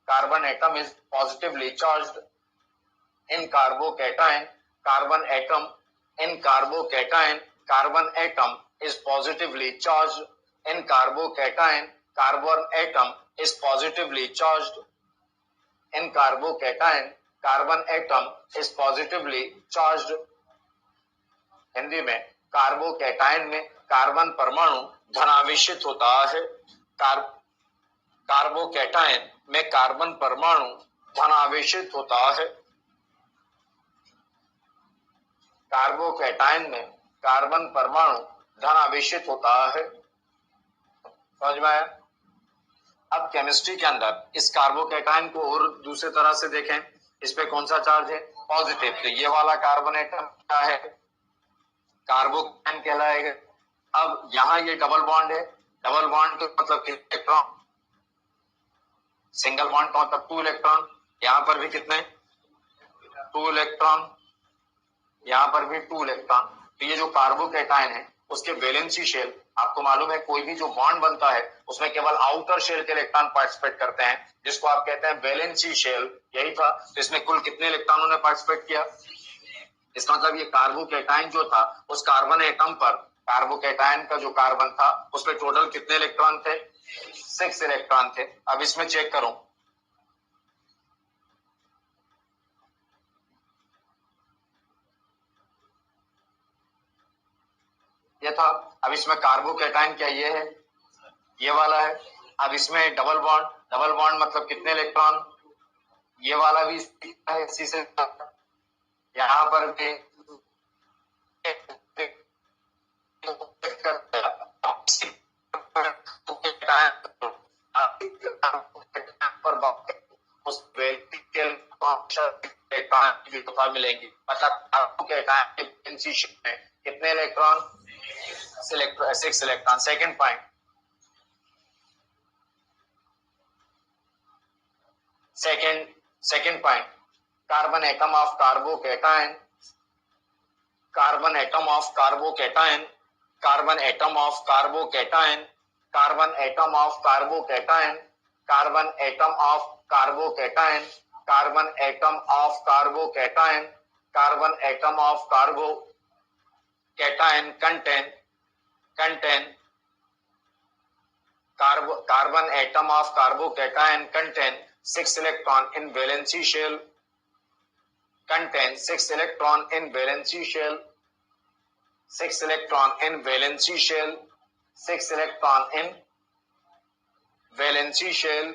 [SPEAKER 1] carbon atom is positively charged. In carbocation carbon atom is positively charged. In carbocation, carbon atom is positively charged. In carbocation, carbon atom is positively charged. Hindi में कार्बोकैटायन में कार्बन परमाणु धनावेशित होता है। कार्बोकैटायन में कार्बन परमाणु धनावेशित होता है। कार्बोकैटायन में कार्बन परमाणु धनावेशित होता है। समझ में आया? अब केमिस्ट्री के अंदर इस कार्बोकैटायन को और दूसरे तरह से देखें, इस पे कौन सा चार्ज है, पॉजिटिव। तो ये वाला कार्बन एटम क्या है, कार्बोकैटायन कहलाएगा। अब यहाँ ये डबल बॉन्ड है, डबल बॉन्ड तो मतलब इलेक्ट्रॉन, सिंगल बॉन्ड का मतलब 2 इलेक्ट्रॉन। यहाँ पर भी कितने, 2 इलेक्ट्रॉन, यहाँ पर भी 2 इलेक्ट्रॉन। तो ये जो कार्बोकैटायन है उसके वैलेंसी शेल, आपको मालूम है कोई भी जो बॉन्ड बनता है उसमें केवल आउटर शेल के इलेक्ट्रॉन पार्टिसिपेट करते हैं, जिसको आप कहते हैं वैलेंसी शेल। यही था। तो इसमें कुल कितने इलेक्ट्रॉनों ने पार्टिसिपेट किया, इसका मतलब ये कार्बोकैटायन जो था उस कार्बन एटम पर, कार्बोकैटायन का जो कार्बन था उस पर टोटल कितने इलेक्ट्रॉन थे, 6 इलेक्ट्रॉन थे। अब इसमें चेक करो, ये था। अब इसमें कार्बोकैटायन क्या ये है, ये वाला है। अब इसमें डबल बॉन्ड मतलब कितने इलेक्ट्रॉन, ये वाला भी है इसी से। यहाँ पर भी मिलेंगी, मतलब कार्बोकैटायन में कितने electron, 6 electron. Second point, second point, carbon atom of carbocation, carbon atom of carbocation, carbon atom of carbocation, carbon atom of carbocation, carbon atom of carbocation, carbon atom of carbocation, carbon atom of carbocation contain carbon atom of carbocation contain 6 electron in valency shell, contain 6 electron in valency shell, 6 electron in valency shell, 6 electron in valency shell।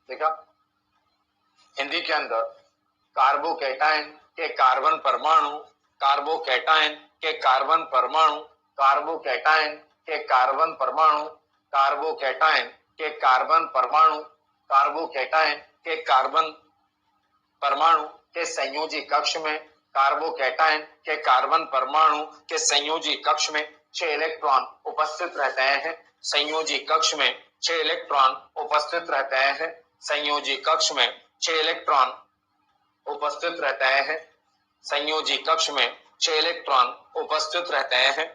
[SPEAKER 1] देखा, हिंदी के अंदर कार्बोकैटायन के कार्बन परमाणु, कार्बोकैटायन के कार्बन परमाणु, कार्बोकैटायन के कार्बन परमाणु, कार्बोकैटायन के कार्बन परमाणु, कार्बोकैटायन के कार्बन परमाणु के संयोजी कक्ष में कार्बोकैटायन के कार्बन परमाणु के संयोजी कक्ष में 6 इलेक्ट्रॉन उपस्थित रहते हैं। संयोजी कक्ष में 6 इलेक्ट्रॉन उपस्थित रहते हैं। संयोजी कक्ष में 6 इलेक्ट्रॉन उपस्थित रहते हैं। संयोजी कक्ष में 6 इलेक्ट्रॉन उपस्थित रहते हैं।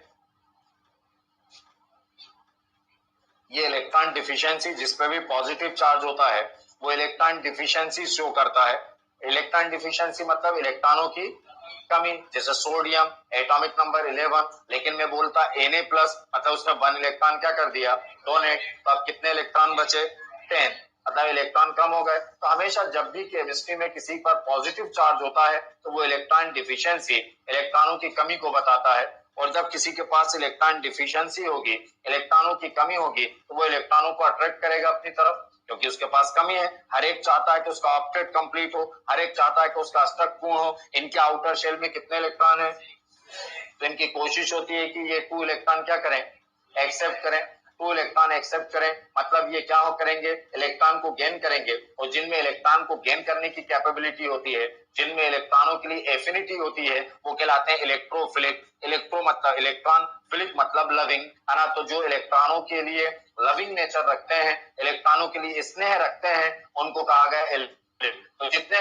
[SPEAKER 1] ये इलेक्ट्रॉन डिफिशियंसी जिस पे भी पॉजिटिव चार्ज होता है वो इलेक्ट्रॉन डिफिशियंसी शो करता है। इलेक्ट्रॉन डिफिशियंसी मतलब इलेक्ट्रॉनों की कमी, जैसे सोडियम एटॉमिक नंबर 11, लेकिन मैं बोलता Na प्लस मतलब उसने 1 इलेक्ट्रॉन क्या कर दिया, डोनेट, तो अब कितने इलेक्ट्रॉन बचे, 10, मतलब इलेक्ट्रॉन कम हो गए। तो हमेशा जब भी केमिस्ट्री में किसी पर पॉजिटिव चार्ज होता है तो वो इलेक्ट्रॉन डिफिशियंसी इलेक्ट्रॉनों की कमी को बताता है, और जब किसी के पास इलेक्ट्रॉन डिफिशियंसी होगी, इलेक्ट्रॉनों की कमी होगी, तो वो इलेक्ट्रॉनों को अट्रैक्ट करेगा अपनी तरफ, क्योंकि उसके पास कमी है। हर एक चाहता है कि उसका ऑक्टेट कंप्लीट हो, हर एक चाहता है कि उसका अष्टक पूर्ण हो। इनके आउटर शेल में कितने इलेक्ट्रॉन है, तो इनकी कोशिश होती है कि ये 2 इलेक्ट्रॉन क्या करें, एक्सेप्ट करें। 2 इलेक्ट्रॉन एक्सेप्ट करें मतलब ये क्या हो करेंगे, इलेक्ट्रॉन को गेन करेंगे, और जिनमें इलेक्ट्रॉन को गेन करने की कैपेबिलिटी होती है, जिनमें इलेक्ट्रॉनों के लिए एफिनिटी होती है, वो कहलाते हैं इलेक्ट्रोफिलिक। इलेक्ट्रो मतलब इलेक्ट्रॉन, फिलिक मतलब लविंग, है ना। तो जो इलेक्ट्रॉनों के लिए लविंग नेचर रखते हैं, इलेक्ट्रॉनों के लिए स्नेह रखते हैं, उनको कहा गया इलेक्ट्रोफिलिक। तो जितने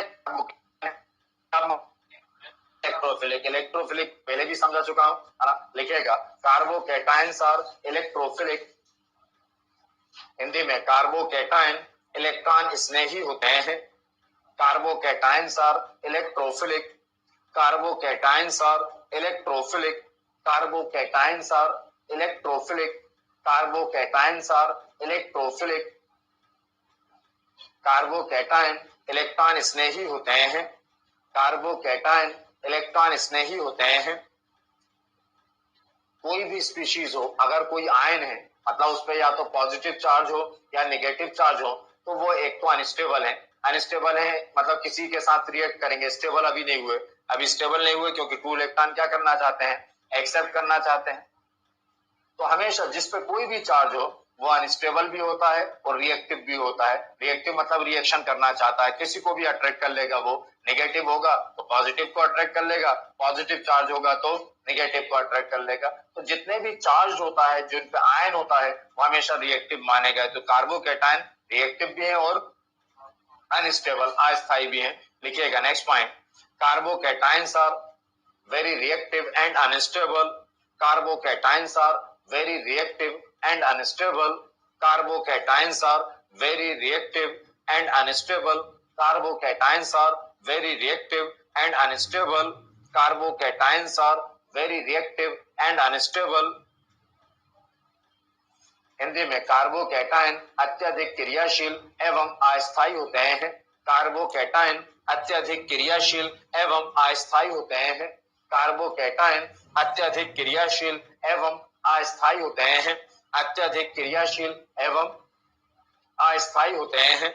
[SPEAKER 1] इलेक्ट्रोफिलिक, इलेक्ट्रोफिलिक पहले भी समझा चुका हूं, है ना। लिखेगा कार्बोकैटायंस आर इलेक्ट्रोफिलिक। हिंदी में कार्बोकैटायन इलेक्ट्रॉन स्नेही होते हैं। Carbocations are electrophilic. Carbocations are electrophilic. Carbocations are electrophilic. Carbocations are electrophilic. Carbocation electron स्नेही होते हैं। कार्बोकैटायन इलेक्ट्रॉन स्नेही होते हैं। कोई भी स्पीशीज हो, अगर कोई आयन है मतलब उस पर या तो पॉजिटिव चार्ज हो या नेगेटिव चार्ज हो, तो वो एक तो अनस्टेबल है। अनस्टेबल है मतलब किसी के साथ रिएक्ट करेंगे, स्टेबल अभी नहीं हुए। अभी स्टेबल नहीं हुए क्योंकि 2 इलेक्ट्रॉन क्या करना चाहते हैं, एक्सेप्ट करना चाहते हैं। तो हमेशा जिस पे कोई भी चार्ज हो वो अनस्टेबल भी होता है और रिएक्टिव भी होता है। रिएक्टिव मतलब रिएक्शन करना चाहता है, किसी को भी अट्रैक्ट कर लेगा। वो नेगेटिव होगा तो पॉजिटिव को अट्रैक्ट कर लेगा, पॉजिटिव चार्ज होगा तो नेगेटिव को अट्रैक्ट कर लेगा। तो जितने भी चार्ज होता है, जिन पे आयन होता है, वो हमेशा रिएक्टिव माने गए। तो कार्बोकैटायन रिएक्टिव भी है और अनस्टेबल अस्थायी भी है। लिखिएगा next point, carbocations are very reactive and unstable. Carbocations are very reactive and unstable. Carbocations are very reactive and unstable. Carbocations are very reactive and unstable. Carbocations are very reactive and unstable. Hindi में कार्बोकैटायन अत्यधिक क्रियाशील एवं अस्थायी होते हैं। कार्बोकैटायन अत्यधिक क्रियाशील एवं अस्थायी होते हैं। कार्बोकैटायन अत्यधिक क्रियाशील एवं अस्थायी होते हैं। अत्यधिक क्रियाशील एवं अस्थायी होते हैं।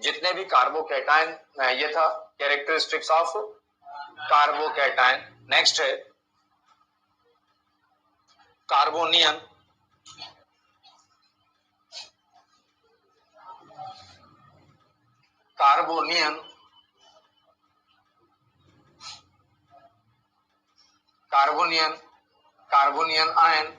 [SPEAKER 1] जितने भी कार्बोकैटायन, ये था कैरेक्टरिस्टिक्स ऑफ कार्बोकैटायन। नेक्स्ट है कार्बोनियन। कार्बोनियन, कार्बोनियन, कार्बोनियन आयन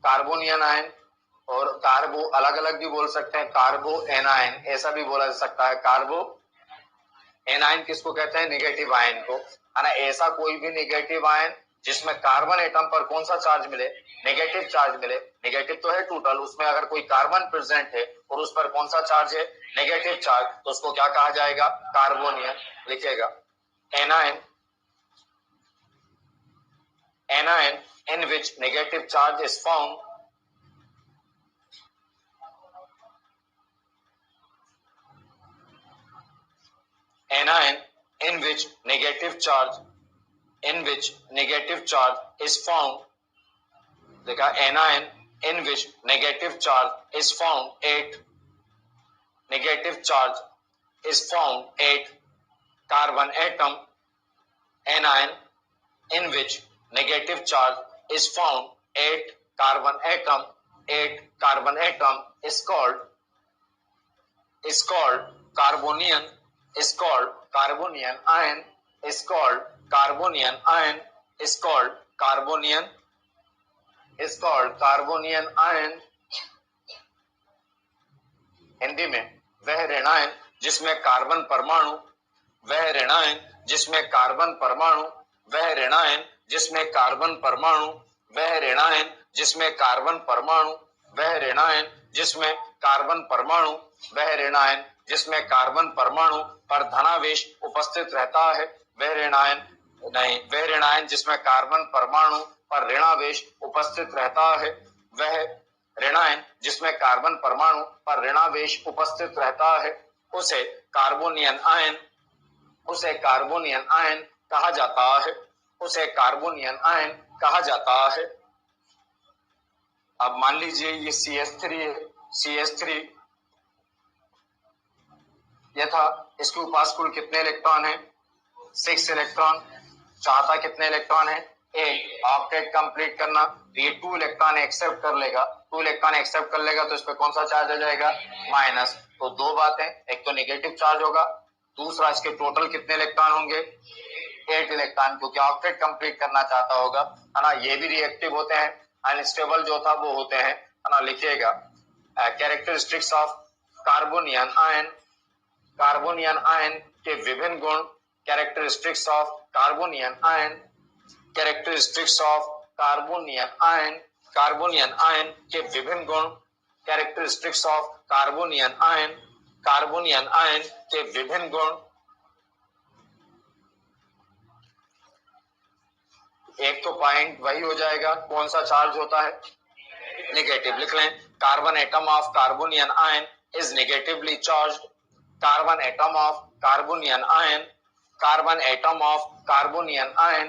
[SPEAKER 1] कार्बोनियन आयन और कार्बो अलग अलग भी बोल सकते हैं, कार्बो एनायन ऐसा भी बोला जा सकता है। कार्बो एनायन किसको कहते हैं, नेगेटिव आयन को, है ना। ऐसा कोई भी नेगेटिव आयन जिसमें कार्बन एटम पर कौन सा चार्ज मिले, नेगेटिव चार्ज मिले। नेगेटिव तो है टोटल, उसमें अगर कोई कार्बन प्रेजेंट है और उस पर कौन सा चार्ज है, नेगेटिव चार्ज, तो उसको क्या कहा जाएगा, कार्बोनियन। लिखिएगा anion, anion in which negative charge is found, anion in which negative charge, in which negative charge is found, देखा anion in which negative charge is found at, negative charge is found at carbon atom, anion in which negative charge is found at carbon atom is called carbonium, is called carbonium ion, is called carbonium ion, is called carbonium, is called carbonium ion। Hindi में वह ऋणायन जिसमें कार्बन परमाणु, वह ऋणायन जिसमें कार्बन परमाणु, वह ऋणायन जिसमें कार्बन परमाणु, वह ऋणायन जिसमें कार्बन परमाणु, वह ऋणायन जिसमें कार्बन परमाणु, वह ऋणायन जिसमें कार्बन परमाणु पर धनावेश उपस्थित रहता है, वह ऋणायन नहीं, वह ऋणायन जिसमें कार्बन परमाणु पर ऋणावेश उपस्थित रहता है, वह ऋणायन जिसमें कार्बन परमाणु पर ऋणावेश उपस्थित रहता है, उसे कार्बोनियन आयन, उसे कार्बोनियन आयन कहा जाता है, उसे कार्बोनियन आयन कहा जाता है। अब मान लीजिए ये CH3 है, CH3 ये था, इसके पास कुल कितने इलेक्ट्रॉन है? 6 इलेक्ट्रॉन। चाहता कितने इलेक्ट्रॉन है? 8। ऑक्टेट कंप्लीट करना, तो ये 2 इलेक्ट्रॉन एक्सेप्ट कर लेगा, 2 इलेक्ट्रॉन एक्सेप्ट कर लेगा तो इस पे कौन सा चार्ज आ जाएगा? माइनस। तो दो बातें, एक तो नेगेटिव चार्ज होगा, दूसरा इसके टोटल कितने इलेक्ट्रॉन होंगे? 8 इलेक्ट्रॉन, क्योंकि ऑक्टेट कंप्लीट करना चाहता होगा, है ना। ये भी रिएक्टिव होते हैं, अनस्टेबल जो था वो होते हैं, है ना। लिखिएगा characteristics of carbanion ion, carbanion ion के विभिन्न गुण, characteristics of carbanion ion, characteristics of carbanion ion, carbanion ion के विभिन्न गुण, characteristics of carbanion ion, carbanion ion के विभिन्न गुण। एक तो पॉइंट वही हो जाएगा, कौन सा चार्ज होता है? नेगेटिव। लिख लें, carbon atom of carbanion ion is negatively charged, carbon atom of carbanion ion, carbon atom of carbanion ion,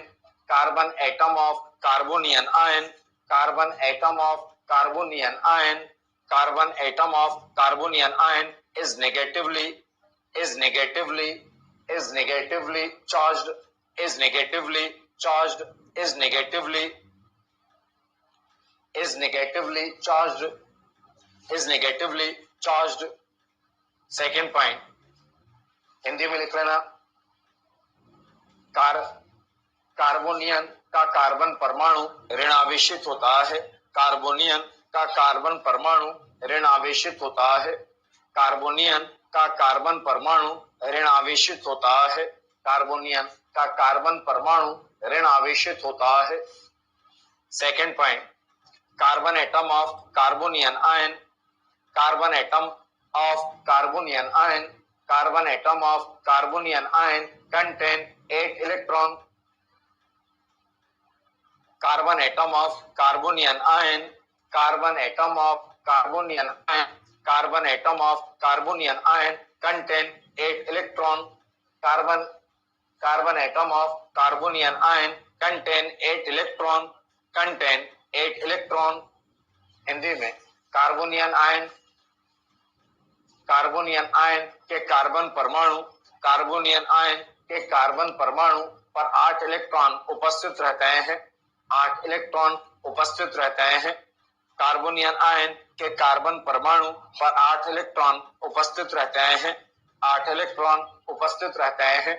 [SPEAKER 1] carbon atom of carbanion ion, carbon atom of carbanion ion, carbon atom of carbanion ion is negatively charged, is negatively charged, is negatively charged, is negatively charged। Second point Hindi में लिख लेना, कार्बोनियन का कार्बन परमाणु ऋणावेशित होता है, कार्बोनियन का कार्बन परमाणु ऋणावेशित होता है, कार्बोनियन का कार्बन परमाणु ऋणावेशित होता है, कार्बोनियन का कार्बन परमाणु ऋणावेशित होता है। Second point, carbon atom of carbanion ion, carbon atom of carbonian ion, carbon atom of carbonian ion contain 8 electron, carbon atom of carbonian ion, carbon atom of carbonian ion, carbon atom of carbonian ion contain 8 electron, carbon atom of carbonian ion contain 8 electron, contain 8 electron। Hindi में कार्बोनियन आयन, कार्बोनियन आयन के कार्बन परमाणु, कार्बोनियन आयन के कार्बन परमाणु पर 8 इलेक्ट्रॉन उपस्थित रहते हैं, 8 इलेक्ट्रॉन उपस्थित रहते हैं, कार्बोनियन आयन के कार्बन परमाणु पर 8 इलेक्ट्रॉन उपस्थित रहते हैं, 8 इलेक्ट्रॉन उपस्थित रहते हैं।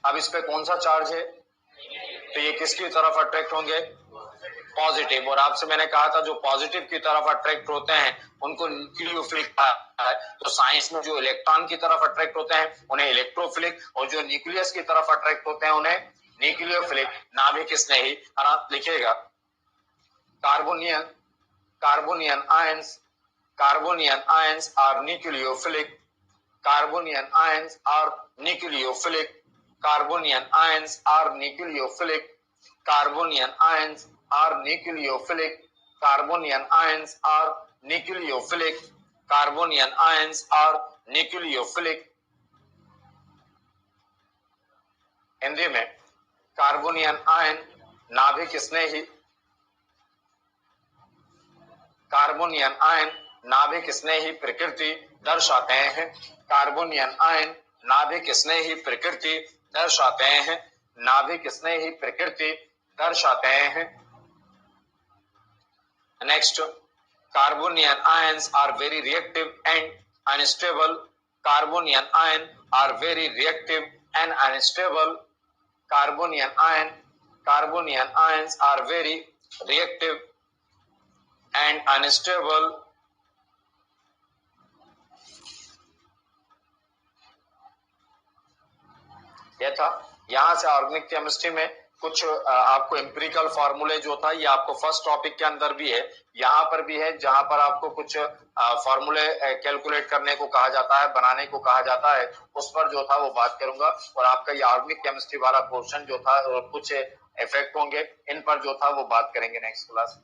[SPEAKER 1] अब इस पे कौन सा चार्ज है? तो ये किसकी तरफ अट्रैक्ट होंगे? पॉजिटिव। और आपसे मैंने कहा था जो पॉजिटिव की तरफ अट्रैक्ट होते हैं उनको न्यूक्लियोफिलिक कहा है। तो साइंस में जो इलेक्ट्रॉन की तरफ अट्रैक्ट होते हैं उन्हें इलेक्ट्रोफिलिक, और जो न्यूक्लियस की तरफ अट्रैक्ट होते हैं उन्हें न्यूक्लियोफिलिक। नाभिक स्नेही, लिखिएगा carbanion, carbanion ions, carbanion ions are nucleophilic, carbanion ions are nucleophilic, carbanion ions are nucleophilic, carbanion ions are nucleophilic, carbonian ions are nucleophilic, carbonian ions are nucleophilic। Hindi में कार्बोनियन आयन नाभिक स्नेही, कार्बोनियन आयन नाभिक स्नेही प्रकृति दर्शाते हैं, कार्बोनियन आयन नाभिक स्नेही प्रकृति दर्शाते हैं, नाभिक स्नेही प्रकृति दर्शाते हैं। Next, carbonian ions are very reactive and unstable. Carbonian ion are very reactive and unstable. Carbonian ions are very reactive and unstable. यह था। यहां से ऑर्गेनिक केमिस्ट्री में कुछ आपको एम्पिरिकल फॉर्मूले जो था, ये आपको फर्स्ट टॉपिक के अंदर भी है, यहाँ पर भी है, जहां पर आपको कुछ फॉर्मूले कैलकुलेट करने को कहा जाता है, बनाने को कहा जाता है, उस पर जो था वो बात करूंगा। और आपका ये ऑर्गेनिक केमिस्ट्री वाला पोर्शन जो था, कुछ इफेक्ट होंगे, इन पर जो था वो बात करेंगे नेक्स्ट क्लास।